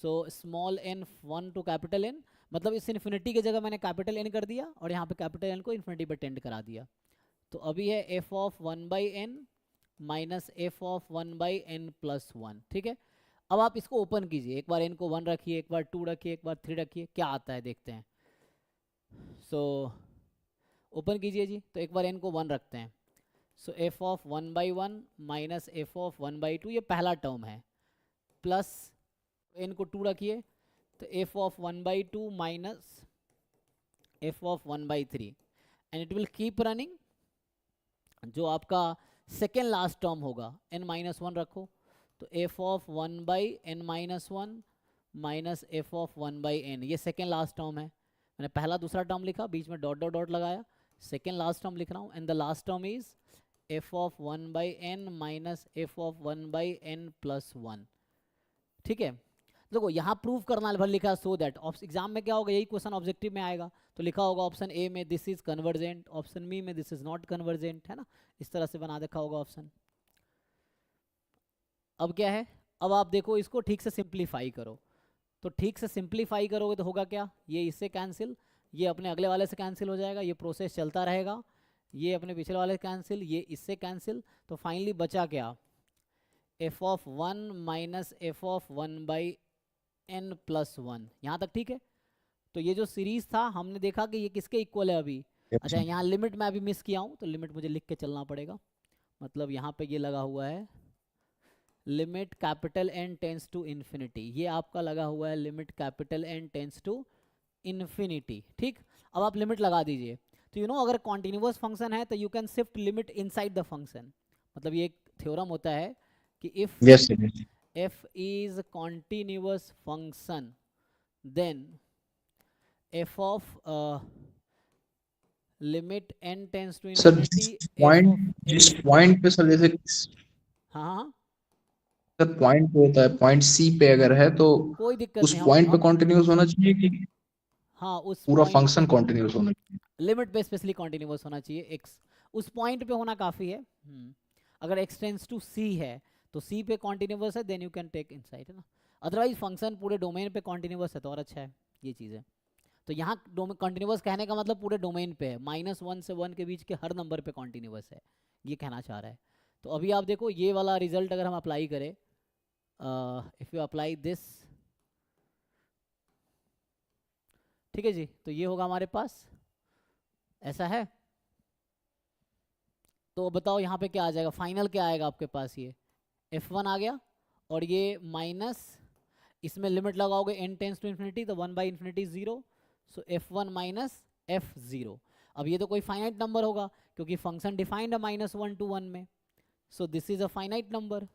S1: So small n 1 to capital N, मतलब इस इन्फिनिटी की जगह मैंने कैपिटल N कर दिया और यहाँ पे कैपिटल N को इन्फिनिटी पे टेंड करा दिया। तो अभी है f of 1/n minus f of 1/n+1, ठीक है। अब आप इसको ओपन कीजिए, एक बार n को 1 रखिए, एक बार 2 रखिए, एक बार 3 रखिए, क्या आता है देखते हैं। सो ओपन कीजिए जी, तो एक बार n को 1 रखते हैं। सो f of 1/1 minus f of 1/2, ये पहला टर्म है, प्लस n को 2 रखिए तो f of 1/2 minus f of 1/3 and it will keep running. जो आपका सेकेंड लास्ट टर्म होगा n-1 रखो, तो f of 1/n-1 minus f of 1/n, ये सेकेंड लास्ट टर्म है। मैंने पहला दूसरा टर्म लिखा, बीच में डॉट डॉट डॉट लगाया, सेकेंड लास्ट टर्म लिख रहा हूँ, and the last term is f of 1/n minus f of 1/n+1, ठीक है। देखो यहाँ प्रूफ करना भर लिखा, सो दैट एग्जाम में क्या होगा, यही क्वेश्चन ऑब्जेक्टिव में आएगा, तो लिखा होगा ऑप्शन ए में this is convergent, option B में दिस इज नॉट कन्वर्जेंट, है ना, इस तरह से बना देखा होगा ऑप्शन। अब क्या है, अब आप देखो इसको ठीक से सिंप्लीफाई करो, तो ठीक से सिंप्लीफाई करोगे तो होगा क्या, ये इससे कैंसिल, ये अपने अगले वाले से कैंसिल हो जाएगा, ये प्रोसेस चलता रहेगा, ये अपने पिछले वाले से कैंसिल, ये इससे कैंसिल, तो फाइनली बचा क्या, f of 1 minus f of 1/n+1, यहाँ तक ठीक है। तो ये जो सीरीज था हमने देखा कि ये किसके इक्वल है अभी। अच्छा यहाँ लिमिट मैं अभी मिस किया हूँ, तो लिमिट मुझे लिख के चलना पड़ेगा, मतलब यहाँ पे ये लगा हुआ है limit capital N tends to infinity, ये आपका लगा हुआ है limit capital N tends to infinity, ठीक। अब आप लिमिट लगा दीजिए, तो यू नो अगर कॉन्टिन्यूस फंक्शन है तो you can shift limit inside the function, मतलब ये एक थ्योरम होता है कि if f is continuous function then f of limit n tends to
S7: sir
S1: infinity
S7: जिस पॉइंट पे सर, जैसे
S1: हाँ हाँ
S7: सर पॉइंट होता है, पॉइंट सी पे अगर है तो
S1: कोई दिक्कत
S7: उस
S1: नहीं,
S7: पॉइंट पे कॉन्टिन्यूस होना चाहिए कि
S1: हाँ उस
S7: पूरा
S1: point
S7: फंक्शन कॉन्टिन्यूस होना चाहिए?
S1: लिमिट पे स्पेशली कॉन्टिन्यूस होना चाहिए, x उस पॉइंट पे होना काफी है। अगर x टेंड्स टू c है तो c पे कॉन्टिन्यूस है, then you can take inside, है ना, अदरवाइज फंक्शन पूरे डोमेन पे कॉन्टिन्यूस है तो और अच्छा है, ये चीज़ है। तो यहाँ कॉन्टिन्यूस कहने का मतलब पूरे डोमेन पे है, -1 से 1 के बीच के हर नंबर पे कॉन्टिन्यूस है, ये कहना चाह रहा है। तो अभी आप देखो ये वाला रिजल्ट अगर हम अप्लाई करें, इफ़ यू अप्लाई दिस, ठीक है जी, तो ये होगा हमारे पास, ऐसा है। तो बताओ यहाँ पे क्या आ जाएगा, फाइनल क्या आएगा आपके पास, ये f1 आ गया और ये माइनस इसमें लिमिट लगाओगे n टेंस टू इन्फिनिटी तो 1 by infinity 0, so f1 minus f0। अब ये तो कोई फाइनाइट नंबर होगा क्योंकि फंक्शन डिफाइंड है -1 to 1 में, सो this is a finite number.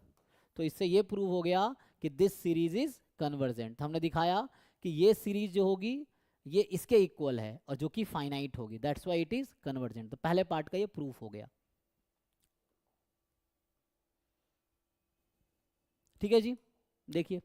S1: तो इससे ये प्रूव हो गया कि दिस सीरीज इज कन्वर्जेंट। हमने दिखाया कि ये सीरीज जो होगी ये इसके इक्वल है और जो कि फाइनाइट होगी, that's why it is convergent. तो पहले पार्ट का ये प्रूफ हो गया। ठीक है जी, देखिए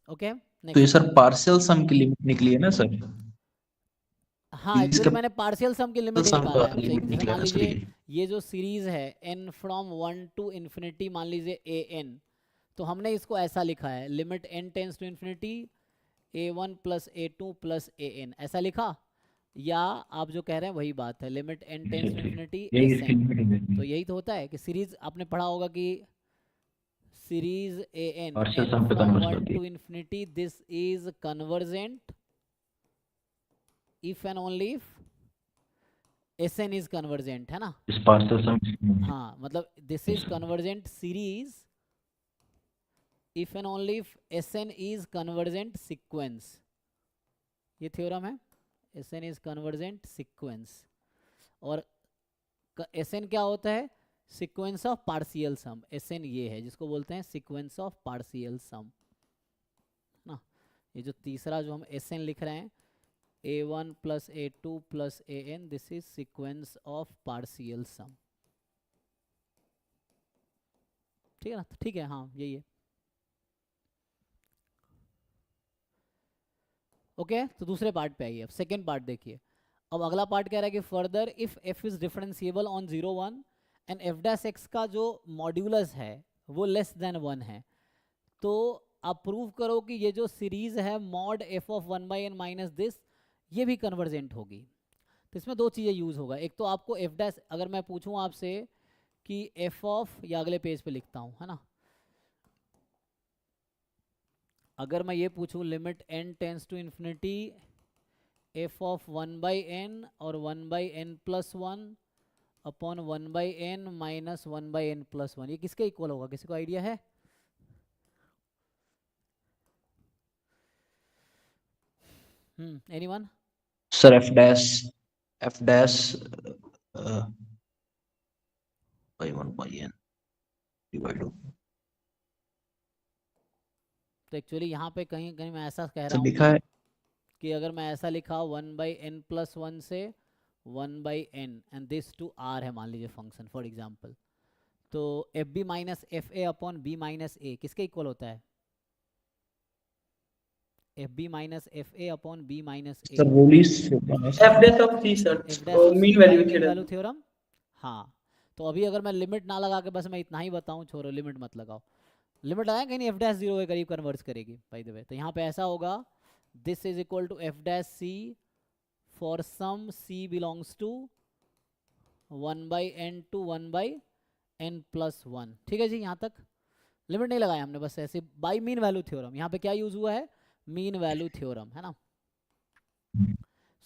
S1: ओके
S7: तो ये सर पार्शियल सम की लिमिट निकली है ना सर?
S1: हाँ
S7: सीरीज
S1: एक्चुअली
S7: का
S1: मैंने पार्शियल सम की लिमिट ही
S7: सम
S1: निकाला
S7: का
S1: है आपसे।
S7: लिमिट
S1: जैसे
S7: निकला
S1: मान
S7: ना सर
S1: लीजिए
S7: ये?
S1: ये जो सीरीज है n फ्रॉम 1 टू इन्फिनिटी, मान लीजिए an, तो हमने इसको ऐसा लिखा है limit n tends to infinity a1 plus a2 plus an, ऐसा लिखा। या आप जो कह रहे हैं वही बात है, limit n tends to infinity
S3: यही इसकी
S1: sn।
S3: लिमिट है।
S1: तो यही तो होता है कि सीरीज आपने पढ़ा होगा कि series an
S3: partial
S1: n
S3: sum पे
S1: फ्रॉम
S3: कन्वर्ज
S1: 1
S3: करती
S1: टू
S3: है।
S1: Infinity this is convergent if and only if Sn is convergent, है ना।
S3: इस पार्शियल सम
S1: हाँ मतलब this is convergent series if and only if Sn is convergent sequence. ये theorem है, Sn इज कन्वर्जेंट सीक्वेंस। और Sn क्या होता है? Sequence of partial sum. Sn ये है जिसको बोलते हैं सीक्वेंस ऑफ पार्शियल सम ना। ये जो तीसरा जो हम Sn लिख रहे हैं a1 plus a2 plus an, this is sequence of partial sum. ठीक है ना, ठीक है, हाँ यही है। ओके तो दूसरे पार्ट पे आइए, अब सेकेंड पार्ट देखिए। अब अगला पार्ट कह रहा है कि further if f is differentiable on 0 1 and f dash x का जो मॉड्यूलस है वो लेस देन 1 है, तो आप प्रूव करो कि ये जो सीरीज है mod f of 1 by n minus this, ये भी कन्वर्जेंट होगी। तो इसमें दो चीज़ें यूज़ होगा। एक तो आपको f डैश, अगर मैं पूछूं आपसे कि f ऑफ, या अगले पेज पे लिखता हूँ, है ना, अगर मैं ये पूछूं limit n tends to infinity f of 1 by n और 1 by n plus 1 upon 1 by n minus 1 by n plus 1, ये किसके इक्वल होगा? किसी को आइडिया है? Anyone?
S7: Sir F dash by 1 by n divide हो।
S1: तो एक्चुअली यहाँ पे कहीं कहीं मैं ऐसा कह
S7: सर
S1: रहा हूँ
S7: लिखा है
S1: कि अगर मैं ऐसा लिखा 1 बाई n प्लस 1 से 1 by n and this to r है मान लीजिए फंक्शन फॉर एग्जांपल, तो F B minus F A upon B minus A किसके इक्वल होता है? F B minus F A upon B minus A,
S7: sir Rolle's
S2: f dash of c sir,
S1: F dash of
S2: mean
S1: C by
S2: value
S1: mean value
S2: theorem.
S1: Theorem. हाँ तो अभी अगर मैं limit ना लगा के बस मैं इतना ही बताऊं, छोड़ो लिमिट मत लगाओ, लिमिट लगाएं कहीं नहीं, एफ डैश 0 के करीब कन्वर्ज करेगी बाय द वे। तो यहाँ पे ऐसा होगा this is equal to f dash c for some c belongs to 1 by n to 1 by n plus 1। ठीक है जी, यहाँ तक लिमिट नहीं लगाया हमने, बस ऐसे बाई मीन वैल्यू थ्योरम। यहाँ पे क्या यूज हुआ है? मीन वैल्यू थ्योरम, है ना।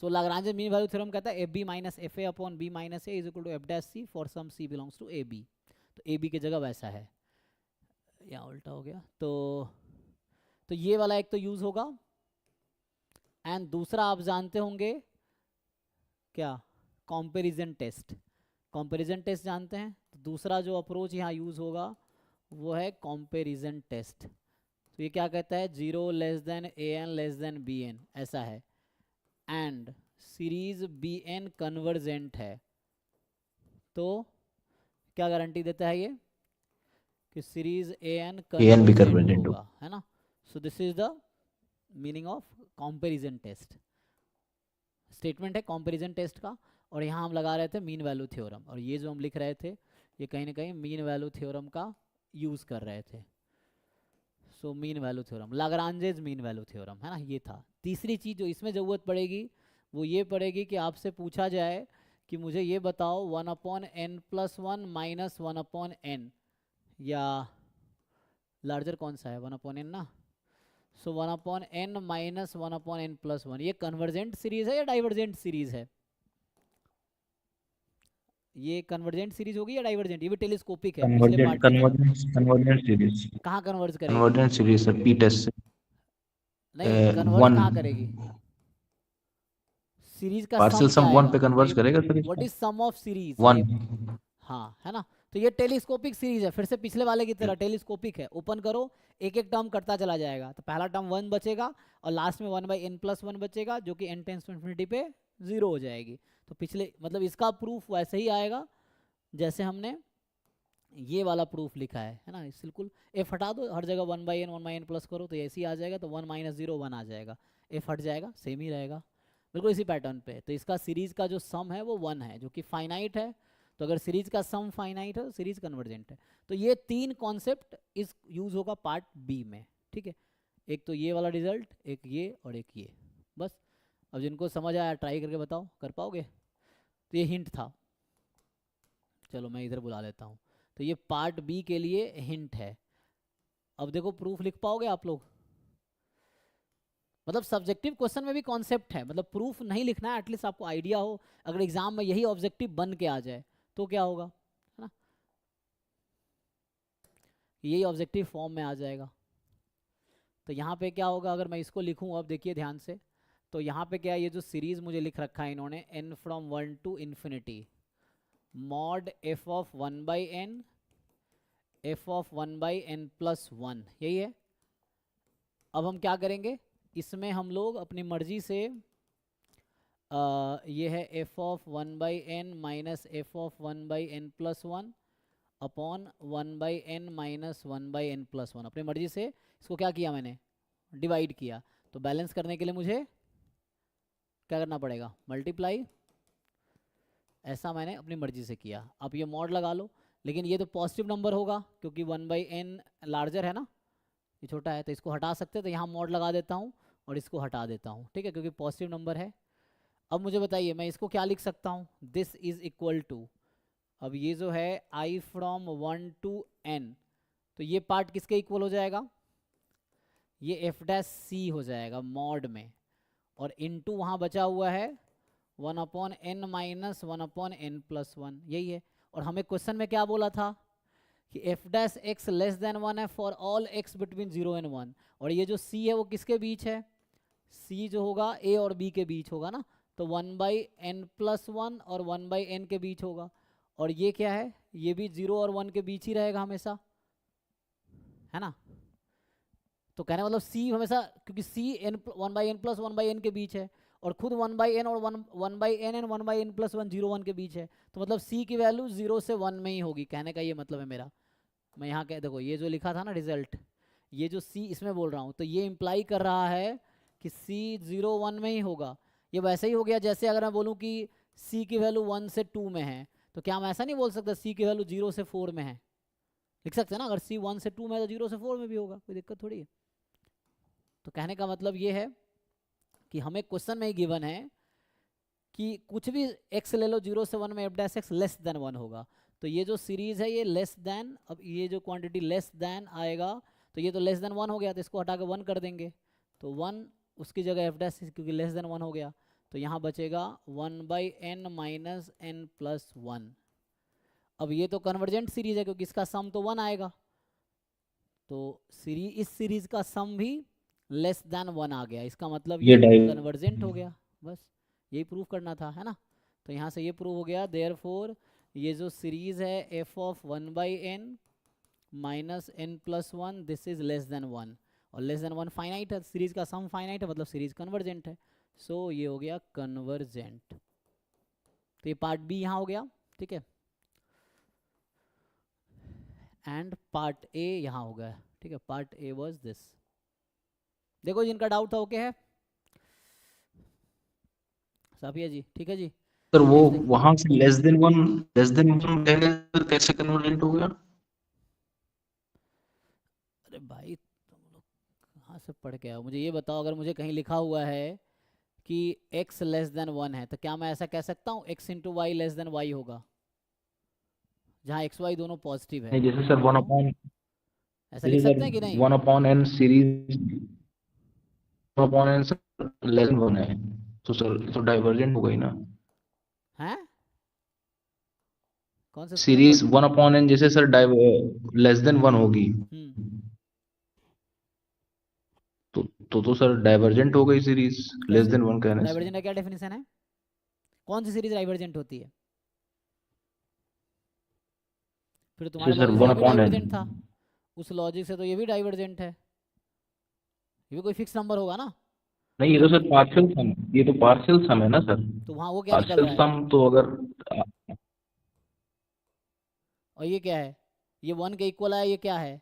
S1: So Lagrange mean value theorem कहता है F B minus F A upon B minus a is equal to f dash c for some c belongs to a b. तो a B की जगह वैसा है, यहाँ उल्टा हो गया। तो ये वाला एक तो यूज होगा, एंड दूसरा आप जानते होंगे क्या? Comparison test. कंपैरिजन टेस्ट जानते हैं? तो दूसरा जो अप्रोच यहाँ यूज होगा वो है कंपैरिजन टेस्ट। तो ये क्या कहता है? 0 less than A N less than B N, ऐसा है, and series B N convergent है। तो क्या गारंटी देता है ये? कि सीरीज ए एन
S7: भी
S1: कन्वर्जेंट
S7: convergent
S1: होगा, है ना। So this is the meaning of comparison test. Statement है कंपैरिजन टेस्ट का, और यहाँ हम लगा रहे थे मीन वैल्यू थ्योरम, और ये जो हम लिख रहे थे ये कहीं ना कहीं मीन वैल्यू थ्योरम का यूज कर रहे थे। So mean value theorem, Lagrange's mean value theorem, है ना, ये था। तीसरी चीज जो इसमें जरूरत पड़ेगी वो ये पड़ेगी कि आपसे पूछा जाए कि मुझे ये बताओ 1 upon n plus 1 minus 1 upon n, या लार्जर कौन सा है? 1 अपॉन n ना। सो 1/n माइनस 1/n प्लस 1, ये कन्वर्जेंट सीरीज है या डाइवर्जेंट सीरीज है? ये कन्वर्जेंट सीरीज होगी या डाइवर्जेंट? ये भी टेलीस्कोपिक है पिछले पार्ट की तरह।
S3: कन्वर्जेंट सीरीज,
S1: कहाँ कन्वर्ज करेगी?
S3: Convergent series sir, p test से
S1: नहीं, कन्वर्ज
S3: वन,
S1: कहाँ करेगी? सीरीज का
S3: पार्शियल
S1: सम
S3: सम
S1: क्या
S3: वन पे
S1: आएगा?
S3: कन्वर्ज करेगा सर
S1: व्हाट
S3: इसका,
S1: is sum of series?
S3: One.
S1: हाँ, है ना? तो ये टेलीस्कोपिक सीरीज है, फिर से पिछले वाले की तरह टेलीस्कोपिक है। ओपन करो, एक एक टर्म कटता चला जाएगा, तो पहला टर्म 1 बचेगा और लास्ट में 1/n प्लस 1 बचेगा, जो कि n टेंस टू इन्फिनिटी पे 0 हो जाएगी। तो पिछले मतलब इसका प्रूफ वैसे ही आएगा जैसे हमने ये वाला प्रूफ लिखा है ना? बिल्कुल f हटा दो, हर जगह 1/n प्लस करो तो ऐसे ही आ जाएगा, तो 1 - 0 1 आ जाएगा, f हट जाएगा, सेम ही रहेगा, बिल्कुल इसी पैटर्न पे। तो इसका सीरीज का जो सम है वो 1 है, जो कि फाइनाइट है। तो अगर सीरीज का सम फाइनाइट है, सीरीज कन्वर्जेंट है। तो ये 3 कॉन्सेप्ट इस यूज होगा पार्ट बी में, ठीक है? एक तो ये वाला रिजल्ट, एक ये और एक ये, बस। अब जिनको समझ आया ट्राई करके बताओ, कर पाओगे? तो ये हिंट था, चलो मैं इधर बुला लेता हूँ। तो ये पार्ट बी के लिए हिंट है। अब देखो प्रूफ लिख पाओगे आप लोग? मतलब सब्जेक्टिव क्वेश्चन में भी कॉन्सेप्ट है, मतलब प्रूफ नहीं लिखना है, एटलीस्ट आपको आइडिया हो। अगर एग्जाम में यही ऑब्जेक्टिव बन के आ जाए तो क्या होगा, है ना? यही ऑब्जेक्टिव फॉर्म में आ जाएगा। तो यहाँ पे क्या होगा अगर मैं इसको लिखूँ? अब देखिए ध्यान से, तो यहाँ पे क्या, ये जो सीरीज मुझे लिख रखा है इन्होंने, n from 1 to infinity mod f of 1/n f of 1/n plus 1, यही है। अब हम क्या करेंगे, इसमें हम लोग अपनी मर्जी से ये है f of 1/n minus f of 1/n plus 1 upon 1/n minus 1/n plus 1, अपनी मर्जी से इसको क्या किया मैंने, डिवाइड किया। तो बैलेंस करने के लिए मुझे क्या करना पड़ेगा, मल्टीप्लाई। ऐसा मैंने अपनी मर्जी से किया। अब ये मॉड लगा लो, लेकिन ये तो पॉजिटिव नंबर होगा क्योंकि 1/n लार्जर है ना, ये छोटा है, तो इसको हटा सकते हैं। तो यहाँ मॉड लगा देता हूँ और इसको हटा देता हूँ, ठीक है, क्योंकि पॉजिटिव नंबर है। अब मुझे बताइए मैं इसको क्या लिख सकता हूँ, दिस इज इक्वल टू, अब ये जो है i फ्रॉम 1 to n, तो ये पार्ट किसके इक्वल हो जाएगा, ये f' हो जाएगा मॉड में, और इनटू वहाँ बचा हुआ है 1/n माइनस 1/n प्लस 1, यही है। और हमें क्वेश्चन में क्या बोला था कि f' लेस देन 1 है for all x between 0 and 1, और ये जो c है वो किसके बीच है, c जो होगा a और b के बीच होगा ना, तो 1/n प्लस 1 और 1/n के बीच होगा। और ये क्या है, ये भी 0 और 1 के बीच ही रहेगा हमेशा, है ना? तो कहने मतलब c हमेशा, क्योंकि c 1/n प्लस 1/n के बीच है, और खुद 1/n और 1/n एंड 1/n प्लस 1 0 1 के बीच है, तो मतलब c की वैल्यू 0 से 1 में ही होगी। कहने का ये मतलब है मेरा। मैं यहाँ कह, देखो ये जो लिखा था ना रिजल्ट, ये जो c इसमें बोल रहा हूँ, तो ये इम्प्लाई कर रहा है कि c 0 1 में ही होगा। ये वैसे ही हो गया जैसे अगर मैं बोलूँ कि c की वैल्यू 1 से 2 में है, तो क्या हम ऐसा नहीं बोल सकते c की वैल्यू 0 से 4 में है, लिख सकते हैं ना? अगर c 1 से 2 में है तो 0 से 4 में भी होगा, कोई दिक्कत थोड़ी है। तो कहने का मतलब ये है कि हमें क्वेश्चन में ही गिवन है कि कुछ भी x ले लो 0 से 1 में f' लेस देन 1 होगा। तो ये जो सीरीज है ये लेस देन, अब ये जो क्वांटिटी लेस देन आएगा, तो ये तो लेस देन 1 हो गया, तो इसको हटा के 1 कर देंगे, तो 1 उसकी जगह f' क्योंकि लेस देन 1 हो गया, तो यहाँ बचेगा 1/n माइनस n प्लस 1। अब ये तो कन्वर्जेंट सीरीज है क्योंकि इसका सम तो 1 आएगा, तो इस सीरीज का सम भी लेस देन 1 आ गया, इसका मतलब ये कन्वर्जेंट हो गया। बस यही प्रूफ करना था, है ना? तो यहाँ से ये प्रूव हो गया, देयरफॉर ये जो सीरीज है f of 1/n minus n plus 1, this is less than 1, और लेस देन 1 फाइनाइट है, सीरीज का सम फाइनाइट है, मतलब सीरीज कन्वर्जेंट है। सो ये हो गया कन्वर्जेंट। तो ये पार्ट बी यहाँ हो गया, ठीक है, एंड पार्ट ए यहाँ हो गया, ठीक है। Part A was this. देखो जिनका डाउट था ओके है साफिया जी, ठीक है जी।
S7: सर वो वहां से लेस देन 1 कैसे कन्वर्जेंट हो गया?
S1: अरे भाई तुम लोग कहाँ से पढ़ के आओ, मुझे ये बताओ, अगर मुझे कहीं लिखा हुआ है कि x लेस देन 1 है, तो क्या मैं ऐसा कह सकता हूँ x into y less than y होगा, जहाँ x y दोनों पॉजिटिव है?
S3: जैसे सर 1/n,
S1: ऐसा लिख सकते हैं कि नहीं?
S3: 1/n series
S7: upon n sir less than 1 है, तो सर तो डाइवर्जेंट हो गई ना।
S1: हैं कौन से उसमें
S7: सीरीज 1 अपॉन एन जैसे सर लेस देन 1 होगी तो सर डाइवर्जेंट हो गई सीरीज लेस देन 1 कहने से।
S1: डाइवर्जेंट का क्या डेफिनेशन है? कौन सी सीरीज डाइवर्जेंट होती है? फिर तुम्हारे
S7: सर
S1: लॉजिक से
S7: 1
S1: ये भी
S7: अपॉन
S1: डाइवर्जेंट
S7: एन,
S1: था, उस लॉजिक से तो ये भी डाइवर्जेंट है, ये भी कोई फिक्स नंबर होगा ना।
S7: नहीं ये तो सर पार्शियल सम, ये तो पार्शियल सम है ना सर।
S1: तो वहाँ वो क्या निकल
S7: पार्शियल
S1: रहा है?
S7: सम तो अगर
S1: और ये क्या है? ये 1 के इक्वल है, ये क्या है?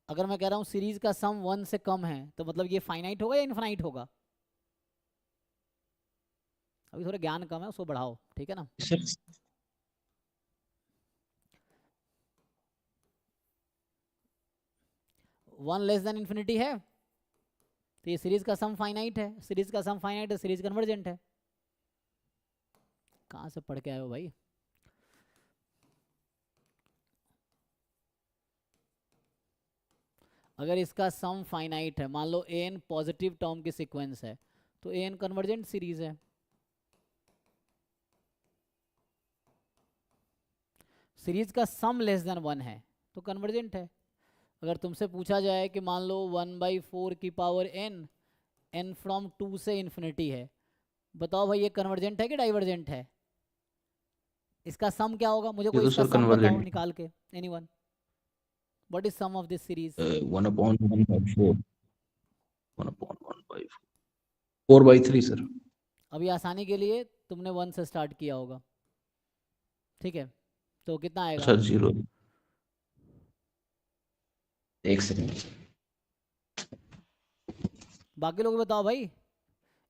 S1: अगर मैं कह रहा हूँ सीरीज का सम 1 से कम है तो मतलब ये फाइनाइट होगा या इनफाइनाइट होगा? अभी थोड़ा ज्ञान कम है, उसको बढ़ाओ, ठीक है ना।
S7: सर
S1: 1 लेस देन इन्फिनिटी है तो ये सीरीज का सम फाइनाइट है, सीरीज का सम फाइनाइट है, सीरीज कन्वर्जेंट है। कहाँ से पढ़ के आए हो भाई? अगर इसका सम फाइनाइट है, मान लो एन पॉजिटिव टर्म की सीक्वेंस है, तो एन कन्वर्जेंट सीरीज है। सीरीज का सम लेस देन 1 है तो कन्वर्जेंट है। अगर तुमसे पूछा जाए कि मान लो 1/4 की पावर एन, एन फ्रॉम 2 से इन्फिनिटी है, बताओ भाई ये कन्वर्जेंट है कि डाइवर्जेंट है? इसका सम क्या होगा? मुझे
S7: ये
S1: कोई
S7: तो
S1: इसका
S7: सर
S1: सम बताओ
S7: कन्वर्जेंट
S1: निकाल के, anyone. What is sum of this series?
S7: 1 upon 1/4, 1 upon 1/4, 4/3 sir.
S1: अभी आसानी के लिए तुमने 1 से स्टार्ट किया होगा, ठीक है, तो कितना आएगा?
S7: Sir 0, 1 second.
S1: बाकी लोग बताओ भाई,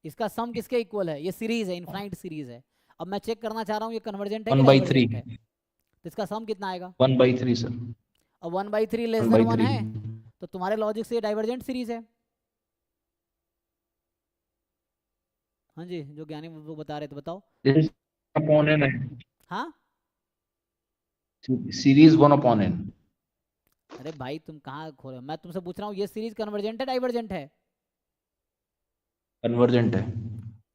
S1: इसका सम किसके इक्वल है? ये सीरीज है, इनफाइनाइट सीरीज है। अब मैं चेक करना चाह रहा हूँ ये कन्वर्जेंट है कि
S7: 1/3,
S1: डाइवर्जेंट है, तो इसका सम कितना आएगा?
S7: 1/3 सर,
S1: अब 1/3 लेस देन 1 है
S7: 1/3।
S1: तो तुम्हारे लॉजिक से ये डाइवर्जेंट सीरीज है। हाँ जी, जो ज्ञानी वो बता रहे थे, बताओ।
S7: अपॉन एन है,
S1: हाँ
S7: सीरीज 1 अपॉन एन।
S1: अरे भाई तुम कहाँ खो रहे हो? मैं तुमसे पूछ रहा हूँ ये सीरीज कन्वर्जेंट है डाइवर्जेंट है?
S7: कन्वर्जेंट है।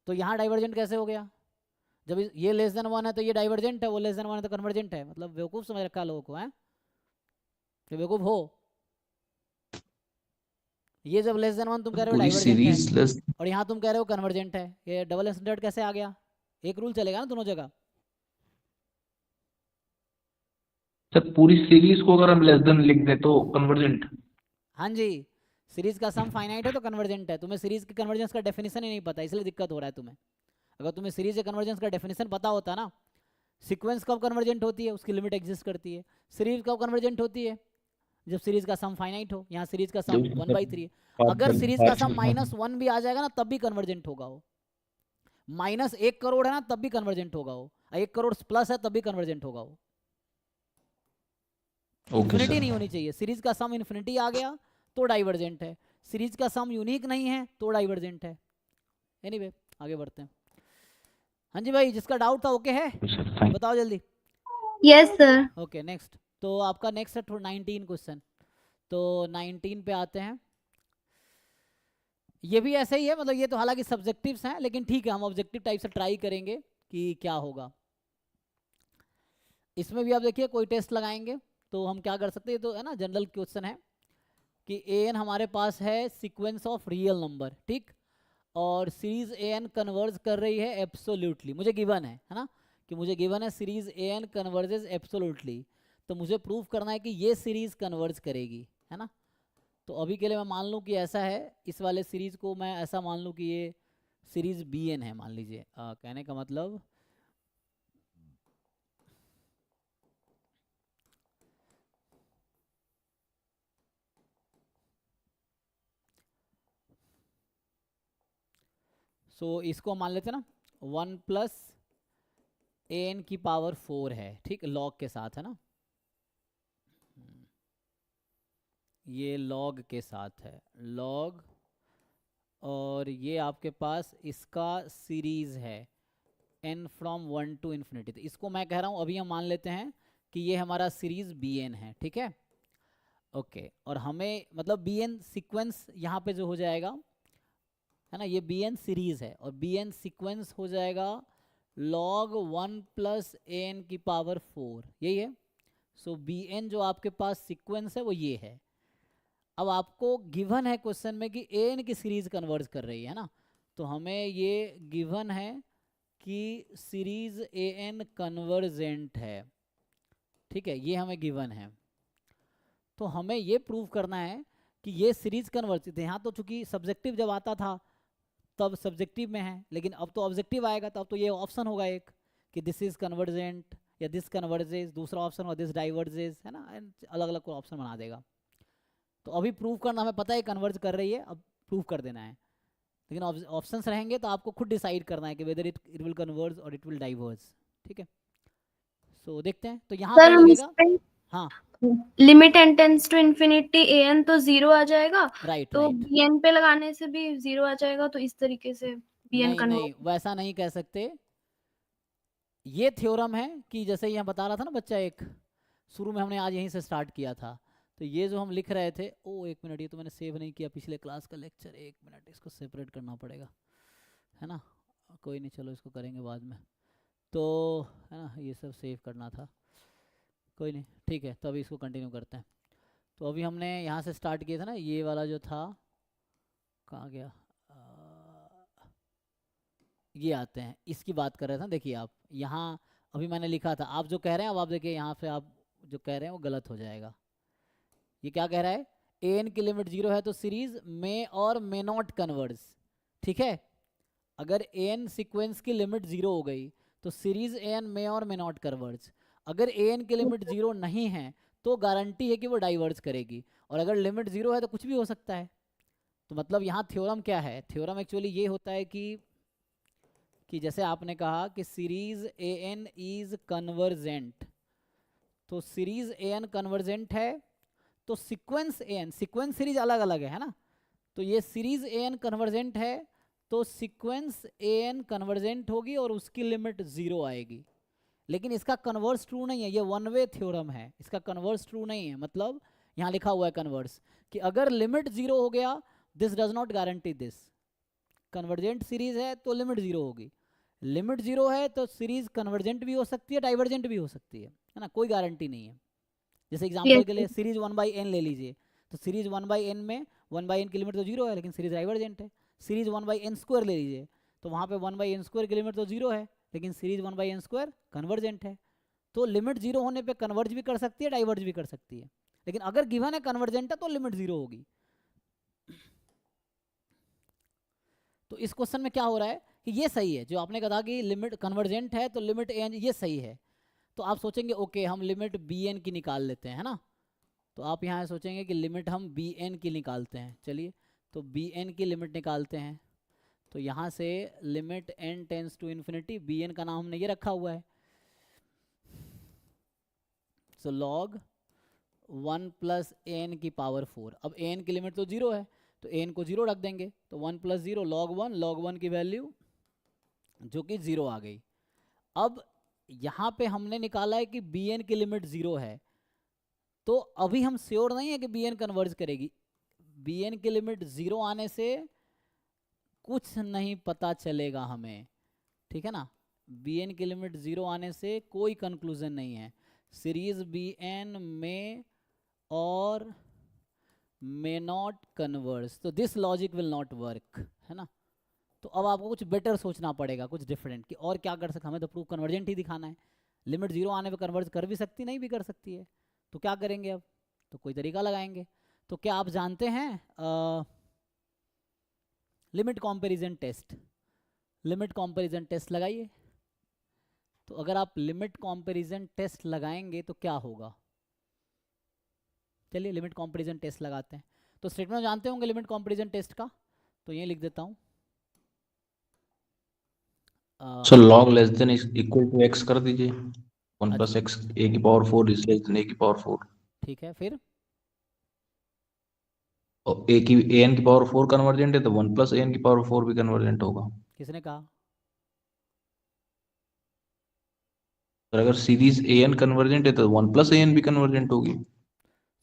S1: तो यहाँ डाइवर्जेंट कैसे हो गया? जब ये लेस देन 1 है तो ये डाइवर्जेंट है, वो लेस देन 1 है तो कन्वर्जेंट है। मतलब बेवकूफ समझ रखा है लोगों को, है बेवकूफ हो? ये जब लेस देन 1 तुम कह रहे हो
S7: पूरी
S1: डाइवर्जेंट है,
S7: सीरीज लेस,
S1: और यहाँ तुम कह रहे हो कन्वर्जेंट है, ये डबल स्टैंडर्ड कैसे आ गया? एक रूल चलेगा ना दोनों जगह।
S7: सर पूरी सीरीज को अगर हम लेस देन लिख दें तो कन्वर्जेंट।
S1: हाँ जी, सीरीज का सम फाइनाइट है तो कन्वर्जेंट है। तुम्हें सीरीज के कन्वर्जेंस का डेफिनेशन ही नहीं पता, इसलिए दिक्कत हो रहा है तुम्हें। अगर तुम्हें सीरीज के कन्वर्जेंस का डेफिनेशन पता होता ना, सीक्वेंस कब कन्वर्जेंट होती है, उसकी लिमिट एग्जिस्ट करती है। सीरीज कब कन्वर्जेंट होती है? जब सीरीज का सम फाइनाइट हो। यहाँ सीरीज का सम 1/3 है। अगर सीरीज का सम -1 भी आ जाएगा ना तब भी कन्वर्जेंट होगा वो। -1 करोड़ है ना तब भी कन्वर्जेंट होगा वो, 1 करोड़ प्लस है तब भी कन्वर्जेंट होगा वो। इन्फिनिटी नहीं होनी चाहिए। सीरीज का सम इन्फिनिटी आ गया तो डाइवर्जेंट है, सीरीज का सम यूनिक नहीं है तो डाइवर्जेंट है। एनीवे आगे बढ़ते हैं। हाँ जी भाई, जिसका डाउट था ओके है, बताओ जल्दी।
S5: Yes sir.
S1: ओके नेक्स्ट, तो आपका नेक्स्ट है 19 क्वेश्चन। तो 19 पे आते हैं। ये भी ऐसे ही है, मतलब ये तो हालांकि सब्जेक्टिव्स हैं, लेकिन ठीक है हम ऑब्जेक्टिव टाइप से ट्राई करेंगे कि क्या होगा। इसमें भी आप देखिए कोई टेस्ट लगाएंगे तो हम क्या कर सकते हैं, ये तो है ना जनरल क्वेश्चन है कि an हमारे पास है सीक्वेंस ऑफ रियल नंबर, ठीक, और सीरीज an कन्वर्ज कर रही है एब्सोल्युटली। मुझे गिवन है ना, कि मुझे गिवन है सीरीज an कन्वर्जेस एब्सोल्युटली, तो मुझे प्रूव करना है कि ये सीरीज कन्वर्ज करेगी, है ना। तो अभी के लिए मैं मान लूँ कि ऐसा है, इस वाले सीरीज को मैं ऐसा मान लूँ कि ये सीरीज bn है, मान लीजिए। कहने का मतलब इसको मान लेते हैं ना 1 + an की पावर 4 है, ठीक, लॉग के साथ, है ना, ये लॉग के साथ है, लॉग, और ये आपके पास इसका सीरीज है n फ्रॉम 1 to इन्फिनिटी। तो इसको मैं कह रहा हूँ अभी हम मान लेते हैं कि ये हमारा सीरीज bn है, ठीक है, ओके। और हमें मतलब bn सीक्वेंस यहाँ पे जो हो जाएगा, है ना, ये बी एन सीरीज है और बी एन सिक्वेंस हो जाएगा log 1 प्लस ए एन की पावर 4, यही है। सो बी एन जो आपके पास सीक्वेंस है वो ये है। अब आपको गिवन है क्वेश्चन में कि ए एन की सीरीज कन्वर्ज कर रही है ना, तो हमें ये गिवन है कि सीरीज ए एन कन्वर्जेंट है, ठीक है, ये हमें गिवन है। तो हमें ये प्रूव करना है कि ये सीरीज कन्वर्ज थे। यहाँ तो चूंकि सब्जेक्टिव जब आता था तब सब्जेक्टिव में है, लेकिन अब तो ऑब्जेक्टिव आएगा, तब तो ये ऑप्शन होगा एक कि दिस इज कन्वर्जेंट या दिस कन्वर्जेस, दूसरा ऑप्शन होगा दिस डाइवर्जेस, है ना, अलग अलग कोई ऑप्शन बना देगा। तो अभी प्रूव करना हमें पता है कन्वर्ज कर रही है, अब प्रूव कर देना है, लेकिन ऑप्शंस रहेंगे तो आपको खुद डिसाइड करना है कि वेदर इट विल कन्वर्ज और इट विल डाइवर्ज, ठीक है। सो देखते हैं, तो यहाँ
S5: सर
S1: पे
S5: हम
S1: लगेगा,
S5: इसमें
S1: हाँ
S5: limit n tends to infinity an तो 0 आ जाएगा,
S1: राइट
S5: तो
S1: राइट,
S5: bn पे लगाने से भी 0 आ जाएगा, तो इस तरीके से bn
S1: नहीं
S5: कन्वर्ट।
S1: नहीं वैसा नहीं कह सकते। ये थ्योरम है कि जैसे यहाँ बता रहा था ना बच्चा, एक शुरू में हमने आज यहीं से स्टार्ट किया था, तो ये जो हम लिख रहे थे, ओ एक मिनट, ये तो मैंने सेव नहीं किया पिछले क्लास का लेक्चर, एक मिनट इसको सेपरेट करना पड़ेगा, है ना, कोई नहीं, चलो इसको करेंगे बाद में, तो है ना, ये सब सेव करना था, कोई नहीं, ठीक है, तो अभी इसको कंटिन्यू करते हैं। तो अभी हमने यहाँ से स्टार्ट किया था ना, ये वाला जो था, कहाँ गया, ये आते हैं, इसकी बात कर रहे थे ना, देखिए आप यहाँ अभी मैंने लिखा था, आप जो कह रहे हैं अब आप देखिए यहाँ पे आप जो कह रहे हैं वो गलत हो जाएगा। ये क्या कह रहा है, ए एन की लिमिट 0 है तो सीरीज में और मे नॉट कन्वर्ज, ठीक है। अगर ए एन सिक्वेंस की लिमिट 0 हो गई तो सीरीज ए एन में और मे नॉट कन्वर्ज। अगर ए एन की लिमिट 0 नहीं है तो गारंटी है कि वो डाइवर्ज करेगी, और अगर लिमिट 0 है तो कुछ भी हो सकता है। तो मतलब यहाँ थ्योरम क्या है, थ्योरम एक्चुअली ये होता है कि जैसे आपने कहा कि series A n is convergent, तो सीरीज ए एन कन्वर्जेंट है तो sequence a n, sequence series अलग अलग है ना, तो ये सीरीज ए एन कन्वर्जेंट है तो सीक्वेंस ए एन कन्वर्जेंट होगी और उसकी लिमिट 0 आएगी। लेकिन इसका कन्वर्स ट्रू नहीं है, ये वन वे थ्योरम है, इसका कन्वर्स ट्रू नहीं है। मतलब यहाँ लिखा हुआ है कन्वर्स कि अगर लिमिट 0 हो गया, this does not guarantee this, convergent series है तो लिमिट 0 होगी, लिमिट 0 है तो सीरीज कन्वर्जेंट भी हो सकती है, डाइवर्जेंट भी हो सकती है ना, कोई गारंटी नहीं है। जैसे एग्जांपल के लिए सीरीज 1/n ले लीजिए, तो सीरीज 1/n में 1/n की लिमिट तो 0 है लेकिन सीरीज डाइवर्जेंट है। सीरीज 1/n² ले लीजिए, तो वहाँ पे 1/n² की लिमिट तो 0 है लेकिन सीरीज 1/n² कन्वर्जेंट है। तो लिमिट 0 होने पे कन्वर्ज भी कर सकती है, डाइवर्ज भी कर सकती है, लेकिन अगर गिवन है कन्वर्जेंट है तो लिमिट 0 होगी। तो इस क्वेश्चन में क्या हो रहा है कि ये सही है, जो आपने कहा कि लिमिट कन्वर्जेंट है तो लिमिट ए एन, ये सही है। तो आप सोचेंगे ओके हम लिमिट बी एन की निकाल लेते हैं, है ना, तो आप यहाँ सोचेंगे कि लिमिट हम बी एन की निकालते हैं। चलिए तो बी एन की लिमिट निकालते हैं, तो यहाँ से limit n tends to infinity, b n का नाम हमने ये रखा हुआ है, सो log 1 प्लस एन की पावर 4। अब एन की लिमिट तो 0 है तो एन को 0 रख देंगे, तो 1 प्लस 0 log 1 की वैल्यू जो कि 0 आ गई। अब यहाँ पे हमने निकाला है कि बी एन की लिमिट 0 है, तो अभी हम श्योर नहीं है कि बी एन कन्वर्ज करेगी। बी एन की लिमिट 0 आने से कुछ नहीं पता चलेगा हमें, ठीक है ना, बी एन की लिमिट 0 आने से कोई कंक्लूजन नहीं है। सीरीज बी एन में और मे नॉट कन्वर्ज, तो this logic will not work, है ना। तो अब आपको कुछ बेटर सोचना पड़ेगा, कुछ डिफरेंट, कि और क्या कर सकते, हमें तो प्रूफ कन्वर्जेंट ही दिखाना है। लिमिट 0 आने पे कन्वर्ज कर भी सकती, नहीं भी कर सकती है, तो क्या करेंगे अब, तो कोई तरीका लगाएंगे। तो क्या आप जानते हैं limit comparison test, limit comparison test लगाइए। तो अगर आप लिमिट कंपैरिजन टेस्ट लगाएंगे तो क्या होगा, चलिए लिमिट कंपैरिजन टेस्ट लगाते हैं। तो स्टेटमेंट जानते होंगे लिमिट कंपैरिजन टेस्ट का, तो ये लिख देता हूँ,
S7: so log less than equal to x कर दीजिए, 1 प्लस x a की power 4 is less than a की पावर 4,
S1: ठीक है। फिर
S7: और a की an की पावर 4 कन्वर्जेंट है तो 1 प्लस an की पावर 4 भी कन्वर्जेंट होगा।
S1: किसने कहा,
S7: और अगर सीरीज an कन्वर्जेंट है तो 1 प्लस an भी कन्वर्जेंट होगी।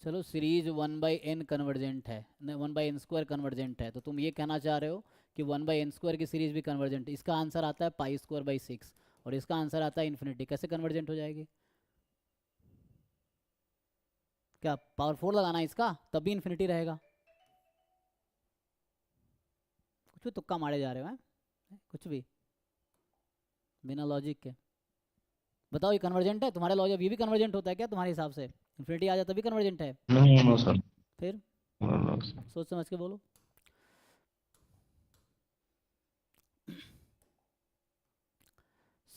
S1: चलो सीरीज 1/n कन्वर्जेंट है, 1/n² कन्वर्जेंट है, तो तुम ये कहना चाह रहे हो कि 1/n² की सीरीज भी कन्वर्जेंट। इसका आंसर आता है π²/6 और इसका आंसर आता है इन्फिनिटी। कैसे कन्वर्जेंट हो जाएगी? क्या पावर 4 लगाना है इसका, तब भी इन्फिनिटी रहेगा? कुछ भी तुक्का मारे जा रहे हो हैं, कुछ भी बिना लॉजिक के। बताओ ये कन्वर्जेंट है तुम्हारे लॉजिक? ये भी कन्वर्जेंट होता है क्या तुम्हारे हिसाब से? इन्फिनिटी आ जाता भी कन्वर्जेंट है?
S3: No sir.
S1: फिर सोच समझ के बोलो।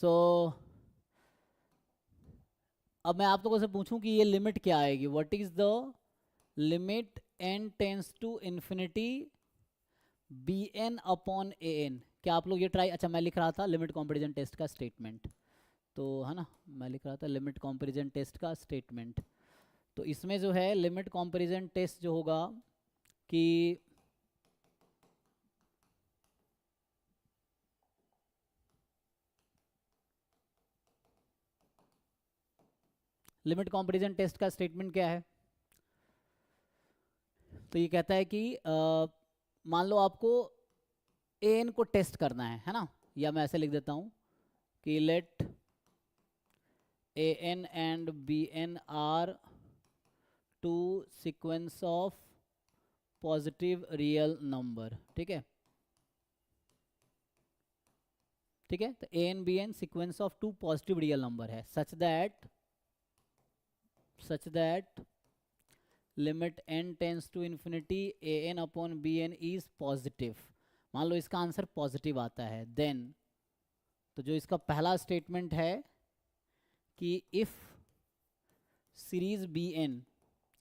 S1: सो अब मैं आप लोगों से पूछूं कि ये लिमिट क्या आएगी? What is the limit n tends to infinity bn/an? क्या आप लोग ये ट्राई, अच्छा मैं लिख रहा था लिमिट कंपैरिजन टेस्ट का स्टेटमेंट, तो है ना, मैं लिख रहा था लिमिट कंपैरिजन टेस्ट का स्टेटमेंट। तो इसमें जो है लिमिट कंपैरिजन टेस्ट जो होगा कि लिमिट कंपैरिजन टेस्ट का स्टेटमेंट क्या है? तो ये कहता है कि मान लो आपको an को टेस्ट करना है ना, या मैं ऐसे लिख देता हूँ कि let an and bn are two sequence of positive real number. ठीक है, ठीक है। तो an bn sequence of 2 positive real number है such that limit n tends to infinity an/bn is positive. मान लो इसका आंसर पॉजिटिव आता है, देन तो जो इसका पहला स्टेटमेंट है कि इफ सीरीज bn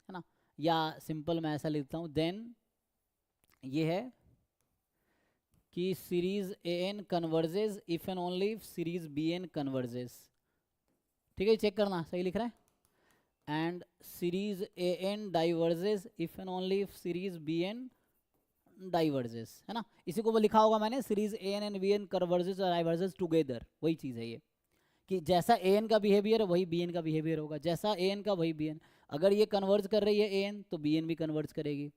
S1: है ना, या सिंपल मैं ऐसा लिखता हूँ, देन ये है कि series an converges if and only if series bn converges. ठीक है, चेक करना सही लिख रहा है। And series an diverges if and only if series bn diverges, है ना। इसी को वो लिखा होगा मैंने, series an and bn converges और डाइवर्जेस टुगेदर। वही चीज़ है ये कि जैसा an का बिहेवियर है वही bn का बिहेवियर होगा, जैसा an का वही bn। अगर ये कन्वर्ज कर रही है an तो bn भी कन्वर्ज करेगी,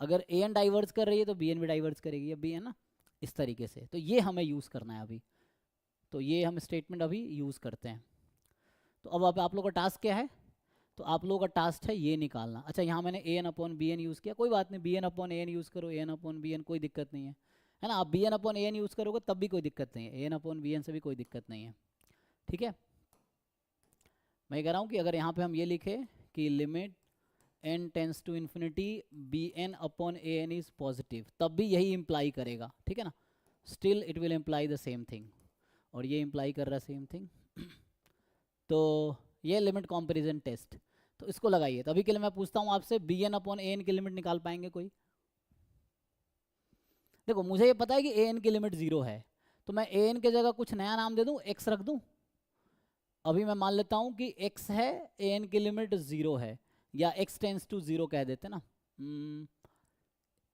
S1: अगर an डाइवर्ज कर रही है तो bn भी डाइवर्ज करेगी, अब है ना, इस तरीके से। तो ये हमें यूज़ करना है अभी, तो ये हम स्टेटमेंट अभी यूज़ करते हैं। तो अब आप लोगों का टास्क क्या है? तो आप लोगों का टास्क है ये निकालना। अच्छा, यहाँ मैंने an/bn यूज़ किया, कोई बात नहीं, bn/an यूज़ करो, an/bn कोई दिक्कत नहीं है ना। आप bn/an यूज़ करोगे तब भी कोई दिक्कत नहीं है, an/bn से भी कोई दिक्कत नहीं है। ठीक है, मैं कह रहा हूँ कि अगर यहाँ पे हम ये लिखे कि limit n tends to infinity bn/an is positive, तब भी यही इम्प्लाई करेगा। ठीक है ना, still it will imply the same thing, और ये इम्प्लाई कर रहा है सेम थिंग। तो ये लिमिट कंपैरिजन टेस्ट, तो इसको लगाइए। तो अभी के लिए मैं पूछता हूँ आपसे, bn/an की लिमिट निकाल पाएंगे कोई? देखो मुझे ये पता है कि an की लिमिट 0 है, तो मैं an के जगह कुछ नया नाम दे दूँ, x रख दूँ। अभी मैं मान लेता हूँ कि x है, an की लिमिट 0 है, या x टेंस टू 0 कह देते ना,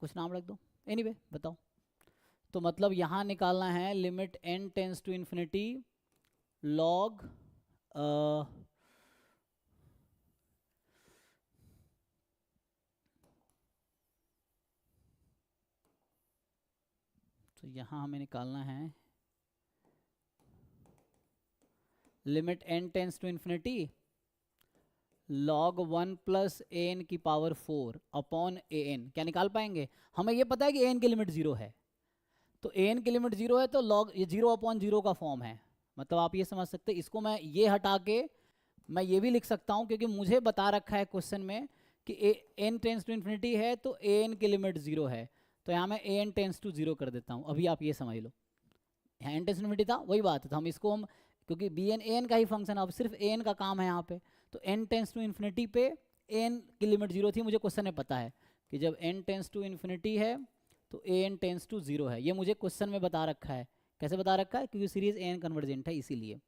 S1: कुछ नाम रख दो, एनीवे बताओ। तो मतलब यहाँ निकालना है limit n tends to infinity log तो यहाँ हमें निकालना है limit n tends to infinity log 1 plus an की पावर 4 अपॉन an। क्या निकाल पाएंगे? हमें ये पता है कि an की लिमिट 0 है, तो an की लिमिट 0 है तो log ये 0/0 का फॉर्म है। मतलब आप ये समझ सकते हैं, इसको मैं ये हटा के मैं ये भी लिख सकता हूँ, क्योंकि मुझे बता रखा है क्वेश्चन में कि n टेंस टू इन्फिनिटी है तो an की लिमिट 0 है, तो यहाँ मैं an टेंस टू 0 कर देता हूँ। अभी आप ये समझ लो, यहाँ n टेंस टू इन्फिनिटी था, वही बात है, तो हम इसको हम, क्योंकि bn an का ही फंक्शन है, अब सिर्फ an का काम है यहाँ पे, तो n टेंस टू इन्फिनिटी पे an की लिमिट 0 थी, मुझे क्वेश्चन में पता है कि जब n टेंस टू इन्फिनिटी है तो an टेंस टू 0 है, ये मुझे क्वेश्चन में बता रखा है। कैसे बता रखा है? क्योंकि सीरीज an कन्वर्जेंट है इसीलिए।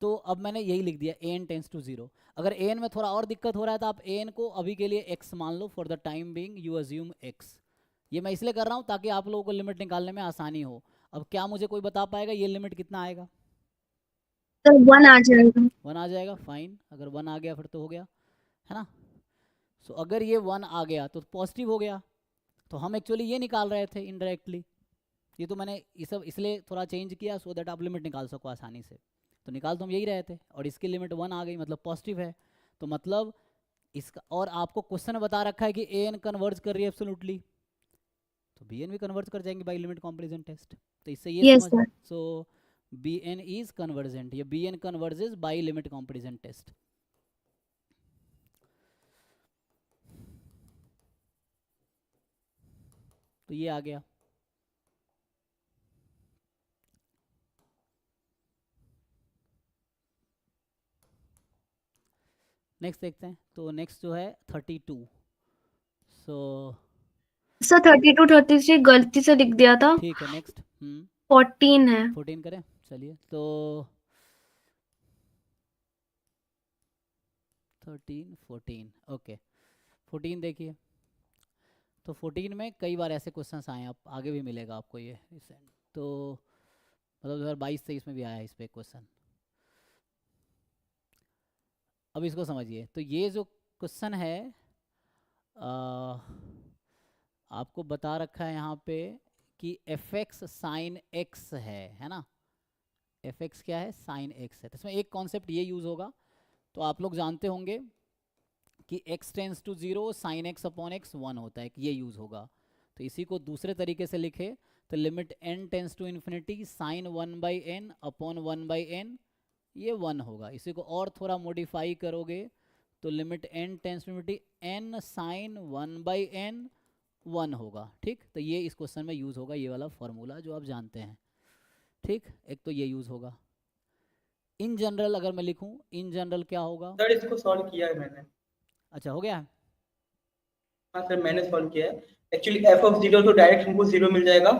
S1: तो अब मैंने यही लिख दिया an टेंस टू 0। अगर an में थोड़ा और दिक्कत हो रहा है तो आप an को अभी के लिए x मान लो, for the time being you assume x। ये मैं इसलिए कर रहा हूँ ताकि आप लोगों को लिमिट निकालने में आसानी हो। अब क्या मुझे कोई बता पाएगा ये लिमिट कितना आएगा?
S5: तो 1 आ जाएगा।
S1: 1 आ जाएगा, फाइन। अगर 1 आ गया फिर तो हो गया, है ना। सो अगर ये 1 आ गया तो पॉजिटिव हो गया, तो हम एक्चुअली ये निकाल रहे थे इनडायरेक्टली, ये तो मैंने ये सब इसलिए थोड़ा चेंज किया सो दैट आप लिमिट निकाल सको आसानी से। तो निकाल तो हम यही रहे थे और इसकी लिमिट 1 आ गई मतलब पॉजिटिव है। तो मतलब इसका, और आपको क्वेश्चन बता रखा है कि ए एन कन्वर्ज कर रही है एब्सोल्युटली, तो बी एन भी कन्वर्ज कर जाएंगे बाई लिमिट कंपैरिजन टेस्ट। तो इससे ये
S5: Yes,
S1: समझ,
S5: sir.
S1: So B N is convergent, ये B N converges by limit comparison test. तो ये आ गया। नेक्स्ट देखते हैं। तो नेक्स्ट जो है 32। सो
S5: सर 32 33 गलती से लिख दिया था,
S1: ठीक है, नेक्स्ट
S5: 14 है।
S1: 14 करें, चलिए। तो 13 14 ओके। 14 देखिए, तो 14 में कई बार ऐसे क्वेश्चंस आए हैं, आप आगे भी मिलेगा आपको ये रिसेंट, तो मतलब 2022-23 में भी आया है इस पे क्वेश्चन। अब इसको समझिए। तो ये जो क्वेश्चन है आपको बता रखा है यहाँ पे कि एफ एक्स साइन एक्स है ना। एफ एक्स क्या है, साइन एक्स है। तो इसमें एक कॉन्सेप्ट ये यूज़ होगा, तो आप लोग जानते होंगे कि x tends to 0 sine x upon x 1 होता है, कि ये यूज़ होगा। तो इसी को दूसरे तरीके से लिखे तो limit n tends to infinity sine 1/n upon 1/n, ये 1 होगा। इसी को और थोड़ा मॉडिफाई करोगे तो limit n tends to infinity n sine 1/n 1 होगा। ठीक, तो ये इस क्वेश्चन में यूज़ होगा, ये वाला फॉर्मूला जो आप जानते हैं। ठीक, एक तो ये यूज़ होगा। इन जनरल अगर मैं लिखूं, इन जनरल क्या होगा।
S2: सर इसको सॉल्व किया है मैंने।
S1: अच्छा, हो गया है।
S2: हाँ सर मैंने सॉल्व किया है। एक्चुअली एफ ऑफ 0 तो डायरेक्ट हमको 0 मिल जाएगा,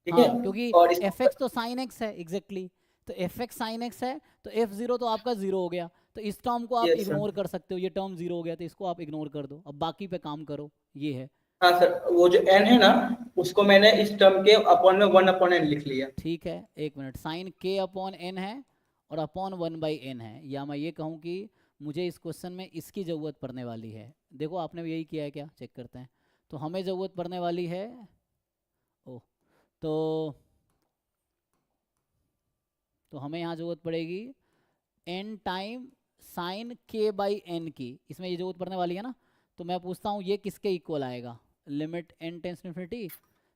S2: ठीक
S1: हाँ,
S2: है।
S1: क्योंकि
S2: और
S1: एफ एक्स तो साइन एक्स है एग्जैक्टली, तो एफ एक्स साइन एक्स है, तो एफ जीरो तो आपका 0 हो गया। तो इस टर्म को आप
S2: Yes, sir.
S1: इग्नोर कर सकते हो, ये टर्म 0 हो गया तो इसको आप इग्नोर कर दो, अब बाकी पे काम करो, ये है।
S2: हाँ सर, वो जो n है ना उसको मैंने इस टर्म के अपॉन में 1/n लिख लिया।
S1: ठीक है, एक minute, sine k upon n है और अपॉन 1/n है, या मैं ये कहूँ कि मुझे इस क्वेश्चन में इसकी ज़रूरत पड़ने वाली है। देखो आपने भी यही किया है क्या, चेक करते हैं। तो हमें ज़रूरत पड़ने वाली है, ओह, तो हमें यहाँ ज़रूरत पड़ेगी n टाइम साइन k/n की, इसमें ये ज़रूरत पड़ने वाली है ना। तो मैं पूछता हूँ ये किसके इक्वल आएगा, limit n tends to infinity,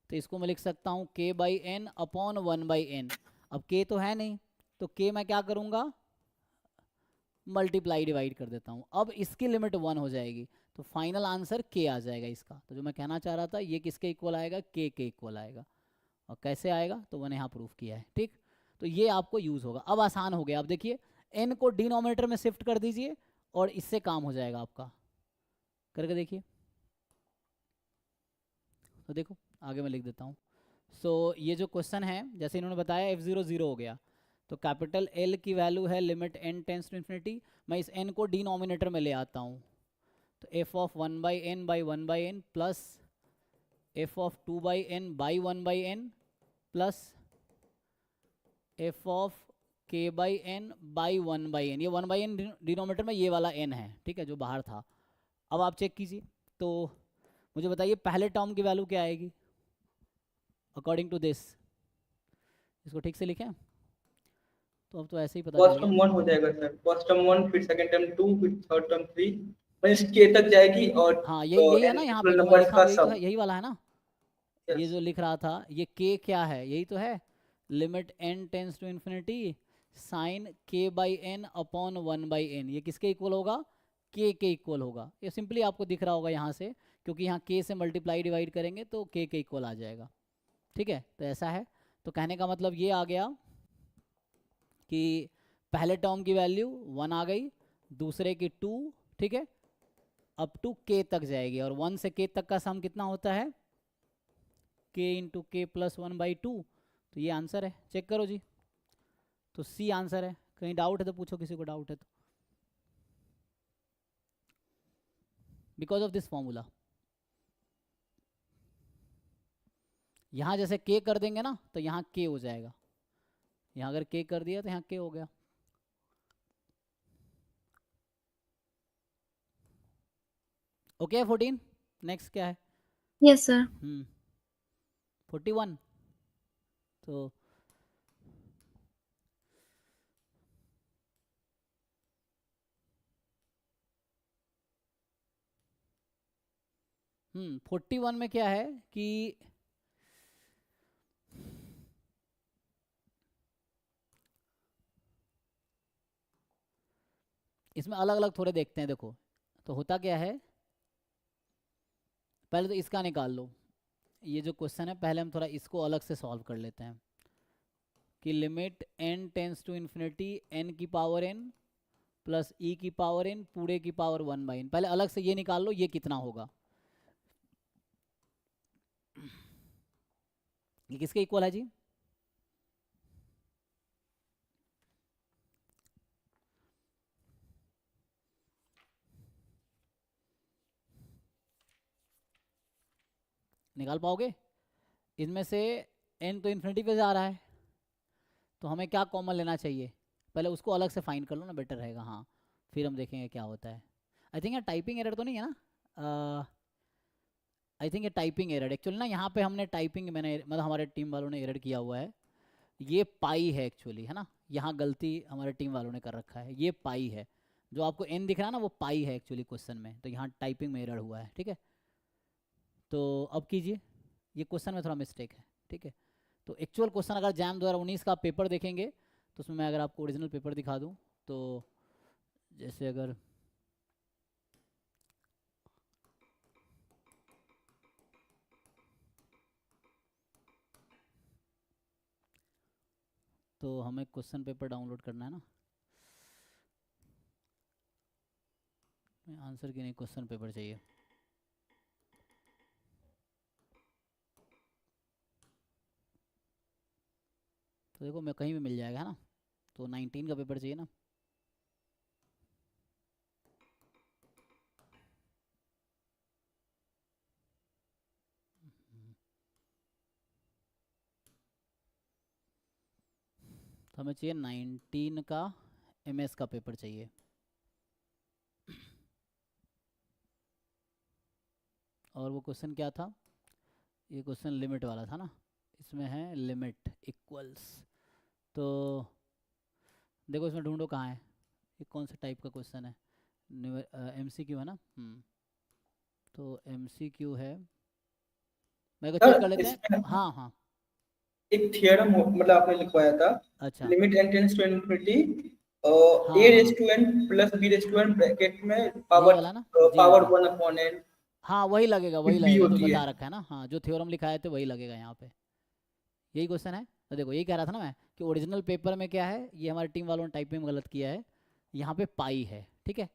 S1: तो इसको मैं लिख सकता हूँ k/n अपॉन 1/n। अब k तो है नहीं, तो k मैं क्या करूँगा, मल्टीप्लाई डिवाइड कर देता हूँ। अब इसकी लिमिट 1 हो जाएगी, तो फाइनल आंसर k आ जाएगा इसका। तो जो मैं कहना चाह रहा था, ये किसके इक्वल आएगा, k के इक्वल आएगा। और कैसे आएगा, तो मैंने यहाँ प्रूफ किया है। ठीक, तो ये आपको यूज़ होगा। अब आसान हो गया। अब देखिए n को डिनोमिनेटर में शिफ्ट कर दीजिए और इससे काम हो जाएगा आपका, करके देखिए। तो देखो आगे मैं लिख देता हूँ। सो ये जो क्वेश्चन है, जैसे इन्होंने बताया f0 0 हो गया, तो कैपिटल L की वैल्यू है limit n tends to infinity. मैं इस n को डिनोमिनेटर में ले आता हूँ, तो f of 1/n by 1/n plus f of 2/n by 1/n plus f of k/n by 1/n। ये 1/n डिनोमिनेटर में ये वाला n है, ठीक है, जो बाहर था। अब आप चेक कीजिए, तो मुझे बताइए पहले टर्म की वैल्यू क्या आएगी अकॉर्डिंग टू दिस। इसको ठीक से लिखें, तो अब तो ऐसे ही पता
S2: फर्स्ट
S1: चल
S2: टर्म
S1: गया।
S2: 1 हो जाएगा सर, फर्स्ट टर्म 1, फिर सेकंड टर्म 2, फिर थर्ड टर्म 3, मतलब k तक जाएगी। और
S1: हाँ, यही है ना, यहाँ पे
S2: नेचुरल
S1: जो मैं
S2: नंबर्स
S1: लिखा
S2: का
S1: हूँ यही तो
S2: सम।
S1: है, यही वाला है ना। ये
S2: यस
S1: जो लिख रहा था, ये k क्या है, यही तो है, limit n tends to infinity sine k/n upon 1/n। ये किसके इक्वल होगा, k के इक्वल होगा। ये सिंपली आपको दिख रहा होगा यहाँ से, क्योंकि यहाँ k से मल्टीप्लाई डिवाइड करेंगे तो k के इक्वल आ जाएगा। ठीक है, तो ऐसा है। तो कहने का मतलब ये आ गया कि पहले टर्म की वैल्यू 1 आ गई, दूसरे की 2, ठीक है, अप टू k तक जाएगी, और 1 से k तक का सम कितना होता है, k इंटू k प्लस 1/2। तो ये आंसर है, चेक करो जी। तो C आंसर है। कहीं डाउट है तो पूछो, किसी को डाउट है तो। बिकॉज ऑफ दिस फॉर्मूला, यहाँ जैसे k कर देंगे ना तो यहाँ k हो जाएगा, यहाँ अगर k कर दिया तो यहाँ k हो गया। ओके 14, नेक्स्ट क्या है।
S5: Yes sir.
S1: 41। तो 41 में क्या है कि इसमें अलग अलग थोड़े देखते हैं। देखो तो होता क्या है, पहले तो इसका निकाल लो। ये जो क्वेश्चन है पहले हम थोड़ा इसको अलग से सॉल्व कर लेते हैं कि limit n tends to infinity n की पावर n प्लस e की पावर n पूरे की पावर 1/n। पहले अलग से ये निकाल लो, ये कितना होगा, ये किसके इक्वल है जी? निकाल पाओगे? इनमें से n तो इन्फिनिटी पे जा रहा है, तो हमें क्या कॉमन लेना चाहिए? पहले उसको अलग से फाइंड कर लो ना, बेटर रहेगा। हाँ, फिर हम देखेंगे क्या होता है। आई थिंक ये टाइपिंग एरर तो नहीं है ना? आई थिंक ये टाइपिंग एरर एक्चुअली ना, यहाँ पे हमने टाइपिंग मतलब हमारे टीम वालों ने एरर किया हुआ है। ये पाई है एक्चुअली, है ना, यहाँ गलती हमारे टीम वालों ने कर रखा है। ये पाई है, जो आपको n दिख रहा है ना, वो पाई है एक्चुअली क्वेश्चन में, तो यहाँ टाइपिंग में एरर हुआ है। ठीक है, तो अब कीजिए, ये क्वेश्चन में थोड़ा मिस्टेक है। ठीक है, तो एक्चुअल क्वेश्चन अगर जैम 2019 का पेपर देखेंगे तो उसमें मैं अगर आपको ओरिजिनल पेपर दिखा दूँ तो जैसे अगर तो हमें क्वेश्चन पेपर डाउनलोड करना है ना, आंसर की नहीं, क्वेश्चन पेपर चाहिए। तो देखो मैं कहीं भी मिल जाएगा, है ना, तो 19 का पेपर चाहिए ना। तो हमें चाहिए 19 का MS का पेपर चाहिए। और वो क्वेश्चन क्या था? ये क्वेश्चन लिमिट वाला था ना, इसमें है लिमिट इक्वल्स। तो देखो इसमें ढूंढो कहाँ है, ये कौन सा टाइप का क्वेश्चन है? MCQ है ना। तो MCQ है, मेरे को चेक कर लेते हैं। हाँ हाँ,
S2: एक थियरम मतलब आपने लिखवाया था,
S1: अच्छा
S2: limit n tends to infinity
S1: हाँ
S2: a रेज
S1: हाँ,
S2: to n plus b raise to n bracket में
S1: ये
S2: पावर
S1: वाला ना जी
S2: पावर
S1: जी,
S2: 1/n
S1: हाँ वही लगेगा, वही
S2: b
S1: लगेगा जो
S2: होती
S1: बता
S2: है।
S1: रखा है ना। हाँ, जो थ्योरम लिखाए थे वही लगेगा यहाँ पे, यही क्वेश्चन है। तो देखो यही कह रहा था ना मैं कि ओरिजिनल पेपर में क्या है, ये हमारी टीम वालों ने टाइपिंग में गलत किया है, यहाँ पे पाई है। ठीक है,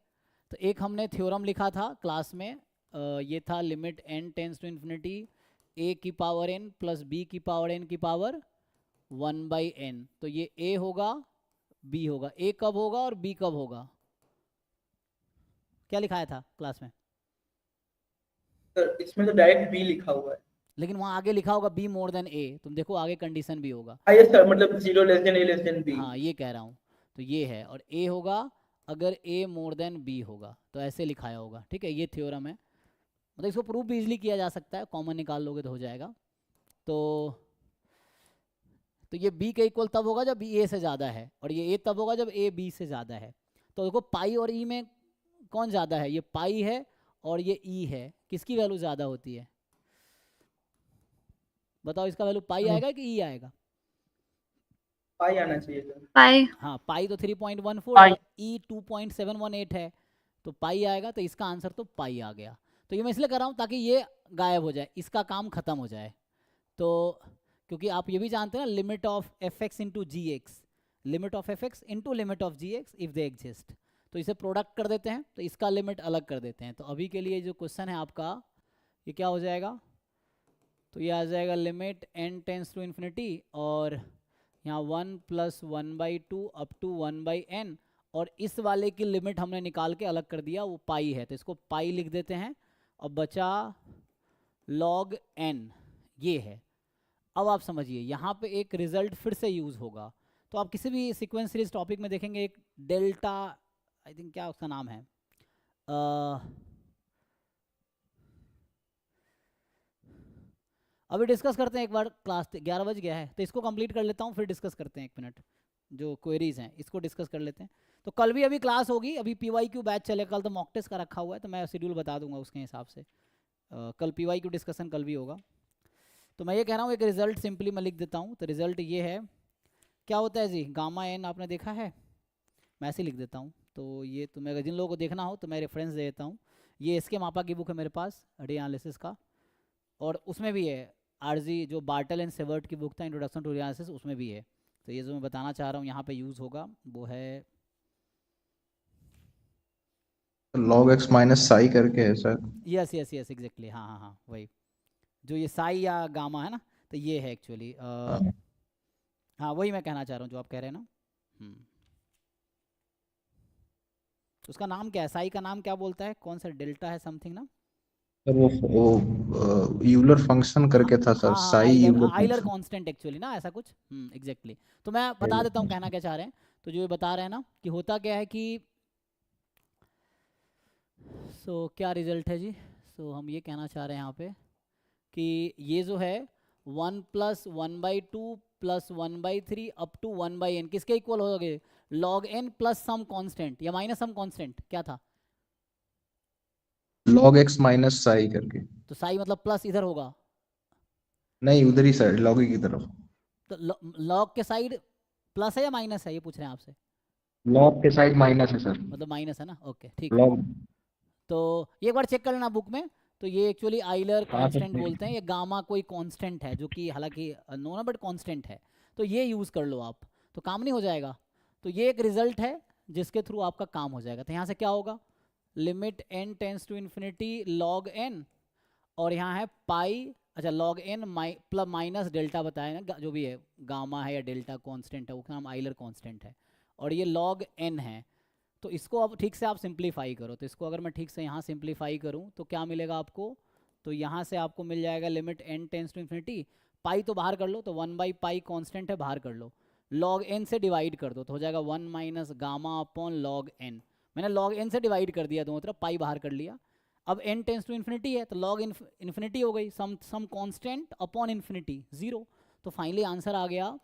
S1: तो एक हमने थ्योरम लिखा था क्लास में, ये था limit n tends to infinity a की पावर n प्लस b की पावर n की पावर 1/n। तो ये a होगा, b होगा। a कब होगा और b कब होगा? क्या लिखाया था क्लास में?
S2: सर इसमें तो डायरेक्ट b लिखा हुआ है।
S1: लेकिन वहाँ आगे लिखा होगा b मोर देन a, तुम देखो आगे कंडीशन भी होगा।
S2: हाँ यस सर, मतलब 0 less than a less than b।
S1: हाँ ये कह रहा हूँ, तो ये है, और a होगा अगर a मोर देन b होगा, तो ऐसे लिखाया होगा। ठीक है, ये थ्योरम है, मतलब इसको प्रूफ भी इजीली किया जा सकता है, कॉमन निकाल लोगे तो हो जाएगा। तो ये b के इक्वल तब होगा जब b a से ज़्यादा है, और ये a तब होगा जब a b से ज़्यादा है। तो देखो पाई और e में कौन ज़्यादा है? ये पाई है और ये e है, किसकी वैल्यू ज़्यादा होती है? बताओ, इसका वैल्यू पाई आएगा कि e आएगा?
S2: पाई आना चाहिए सर।
S5: पाई।
S1: हाँ, पाई तो 3.14
S6: पाई।
S1: और ई 2.718 है, तो पाई आएगा। तो इसका आंसर तो पाई आ गया। तो ये मैं इसलिए कर रहा हूँ ताकि ये गायब हो जाए, इसका काम खत्म हो जाए। तो क्योंकि आप ये भी जानते हैं ना, limit of f x into g x, limit of f x into limit of g x if they exist, तो इसे प्रोडक्ट कर देते हैं, तो इसका लिमिट अलग कर देते हैं। तो अभी के लिए जो क्वेश्चन है आपका, ये क्या हो जाएगा? तो ये आ जाएगा limit n tends to infinity, और यहाँ 1 प्लस 1/2 अप टू 1/n, और इस वाले की लिमिट हमने निकाल के अलग कर दिया, वो पाई है, तो इसको पाई लिख देते हैं। और बचा log n, ये है। अब आप समझिए, यहाँ पे एक रिजल्ट फिर से यूज़ होगा। तो आप किसी भी सीक्वेंस सीरीज टॉपिक में देखेंगे एक डेल्टा, आई थिंक क्या उसका नाम है, अभी डिस्कस करते हैं एक बार, क्लास 11 बज गया है तो इसको कंप्लीट कर लेता हूँ, फिर डिस्कस करते हैं 1 मिनट जो क्वेरीज हैं इसको डिस्कस कर लेते हैं। तो कल भी अभी क्लास होगी, अभी PYQ बैच चलेगा, कल तो मॉक टेस्ट का रखा हुआ है तो मैं शेड्यूल बता दूंगा उसके हिसाब से। कल PYQ डिस्कशन कल भी होगा। तो मैं ये कह रहा हूँ एक रिजल्ट सिंपली मैं लिख देता हूँ। तो रिजल्ट ये है, क्या होता है जी, गामा एन आपने देखा है, मैं ऐसे लिख देता हूँ। तो ये तुम्हें अगर जिन लोगों को देखना हो तो मैं रेफरेंस दे देता हूँ। ये इसके मापा की बुक है मेरे पास, रे एनालिसिस का, और उसमें भी है RG जो बार्टल एंड सेवर्ट की बुक था, इंट्रोडक्शन टू रे एनालिसिस, उसमें भी है। तो ये जो मैं बताना चाह रहा हूँ यहाँ पे यूज़ होगा वो है
S7: log x माइनस साई करके है sir.
S1: Yes yes yes exactly, हाँ हाँ हाँ वही, जो ये साई या गामा है ना, तो ये है एक्चुअली, हाँ वही मैं कहना चाह रहा हूँ जो आप कह रहे हैं ना। उसका नाम क्या है, साई का नाम क्या बोलता है, कौन सा डेल्टा है समथिंग ना,
S7: सर वो यूलर फंक्शन करके था सर,
S1: हाँ
S7: Sai Euler
S1: Euler
S7: function.
S1: Constant actually ना, ऐसा कुछ एग्जैक्टली। तो मैं बता देता हूँ कहना क्या चाह रहे हैं। तो जो ये बता रहे हैं ना कि होता क्या है कि क्या रिजल्ट है जी, हम ये कहना चाह रहे हैं यहाँ पे कि ये जो है 1 + 1/2 + 1/3 अप टू 1/n किसके इक्वल हो गए, log n plus some constant या माइनस सम कांस्टेंट, क्या था,
S7: log x माइनस साई करके।
S1: तो साई मतलब प्लस इधर होगा,
S7: नहीं उधर ही साइड log की तरफ।
S1: तो log के साइड प्लस है या माइनस है, ये पूछ रहे हैं आपसे,
S7: log के साइड माइनस है सर।
S1: मतलब माइनस है ना, ओके ठीक है।
S7: log
S1: तो ये एक बार चेक कर लेना बुक में। तो ये एक्चुअली आइलर
S7: हाँ सर,
S1: कांस्टेंट बोलते हैं, ये गामा कोई कांस्टेंट है जो कि हालांकि नो ना बट कांस्टेंट है, तो ये यूज़ कर लो आप, तो काम नहीं हो जाएगा। तो ये एक रिजल्ट है जिसके थ्रू आपका काम हो जाएगा। तो यहाँ से क्या होगा, limit n tends to infinity log n, और यहाँ है पाई, अच्छा log n plus minus delta बताया ना, जो भी है गामा है या डेल्टा कांस्टेंट है, उसका नाम आइलर कांस्टेंट है, और ये log n है। तो इसको अब ठीक से आप सिंप्लीफाई करो, तो इसको अगर मैं ठीक से यहाँ सिंप्लीफाई करूँ तो क्या मिलेगा आपको, तो यहाँ से आपको मिल जाएगा limit n tends to infinity, pi तो बाहर कर लो, तो 1/पाई कांस्टेंट है बाहर कर लो, log n से डिवाइड कर दो तो हो जाएगा 1 minus gamma upon log n। मैंने log n से डिवाइड कर दिया दोनों तरफ, पाई बाहर कर लिया। अब n टेंस टू इन्फिनिटी है तो log इन्फिनिटी हो गई, सम कांस्टेंट अपॉन इन्फिनिटी 0। तो फाइनली आंसर आ गया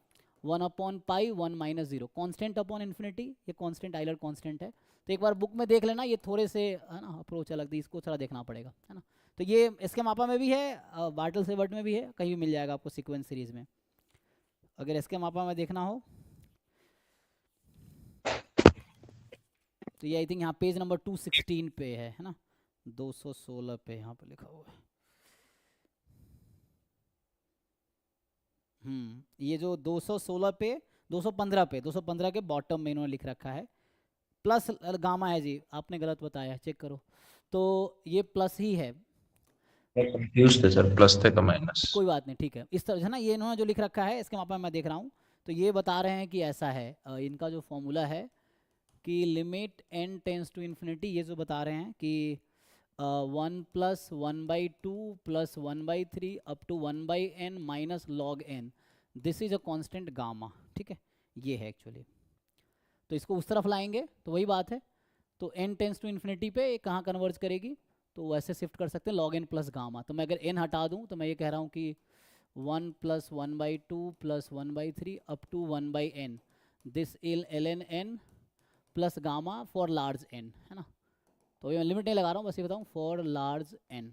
S1: 1/पाई 1 माइनस 0, कॉन्स्टेंट अपॉन इन्फिनिटी, ये कॉन्स्टेंट आइलर कॉन्स्टेंट है। तो एक बार बुक में देख लेना, ये थोड़े से है ना अप्रोच अलग थी, इसको थोड़ा देखना पड़ेगा है ना। तो ये इसके मापा में भी है, बार्टल सेवर्ट में भी है, कहीं भी मिल जाएगा आपको सीक्वेंस सीरीज में, अगर इसके मापा में देखना हो। तो ये आई थिंक यहाँ पेज नंबर 216 पे है ना, 216 पे यहाँ पे लिखा हुआ है। ये जो 216 पे 215 के बॉटम में इन्होंने लिख रखा है प्लस गामा है जी, आपने गलत बताया, चेक करो, तो ये प्लस ही है,
S7: कंफ्यूज थे सर, प्लस थे का माइनस।
S1: कोई बात नहीं ठीक है, इस तरह से ना ये इन्होंने जो लिख रखा है इसके मापा में मैं देख रहा हूँ। तो ये बता रहे हैं कि ऐसा है, इनका जो फॉर्मूला है कि limit n tends to infinity, ये जो बता रहे हैं कि 1 + 1/2 + 1/3 up to 1/n minus log n, this is a constant gamma, ठीक है, ये है एक्चुअली। तो इसको उस तरफ लाएंगे तो वही बात है, तो n टेंस टू इन्फिनिटी पे कहाँ कन्वर्ज करेगी, तो वैसे शिफ्ट कर सकते हैं log n प्लस गामा। तो मैं अगर n हटा दूँ तो मैं ये कह रहा हूँ कि 1 + 1/2 + 1/3 up to 1/n, this ln n plus gamma for large n, है ना। तो ये लिमिट नहीं लगा रहा हूँ, बस ये बताऊँ फॉर लार्ज n,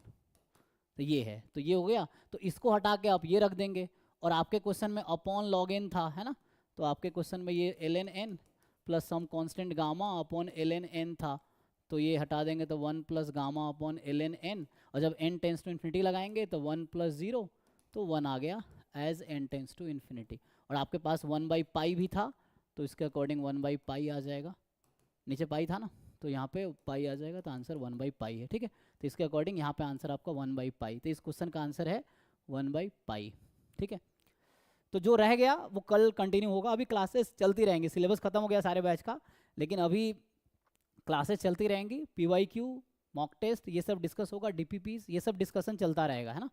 S1: तो ये है, तो ये हो गया। तो इसको हटा के आप ये रख देंगे, और आपके क्वेश्चन में अपॉन log n था, है ना, तो आपके क्वेश्चन में ये ln n plus some constant gamma upon ln n था, तो ये हटा देंगे तो 1 + गामा अपॉन ln n, और जब n टेंस टू इन्फिनिटी लगाएंगे तो 1 + 0, तो 1 आ गया as n tends to infinity. और आपके पास 1/पाई भी था, तो इसके अकॉर्डिंग 1/पाई आ जाएगा, नीचे पाई था ना, तो यहाँ पे पाई आ जाएगा, तो आंसर 1/पाई है, ठीक है। तो इसके अकॉर्डिंग यहाँ पे आंसर आपका 1/पाई, तो इस क्वेश्चन का आंसर है 1/पाई, ठीक है। तो जो रह गया वो कल कंटिन्यू होगा, अभी क्लासेस चलती रहेंगी, सिलेबस खत्म हो गया सारे बैच का, लेकिन अभी क्लासेस चलती रहेंगी, PYQ मॉक टेस्ट ये सब डिस्कस होगा, DPPs ये सब डिस्कशन चलता रहेगा, है ना।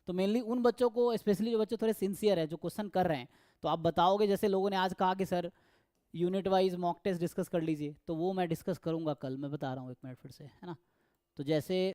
S1: तो मेनली उन बच्चों को, स्पेशली जो बच्चे थोड़े सिंसियर है, जो क्वेश्चन कर रहे हैं, तो आप बताओगे, जैसे लोगों ने आज कहा कि sir unit wise mock test discuss कर लीजिए, तो वो मैं डिस्कस करूँगा कल, मैं बता रहा हूँ 1 मिनट फिर से, है ना। तो जैसे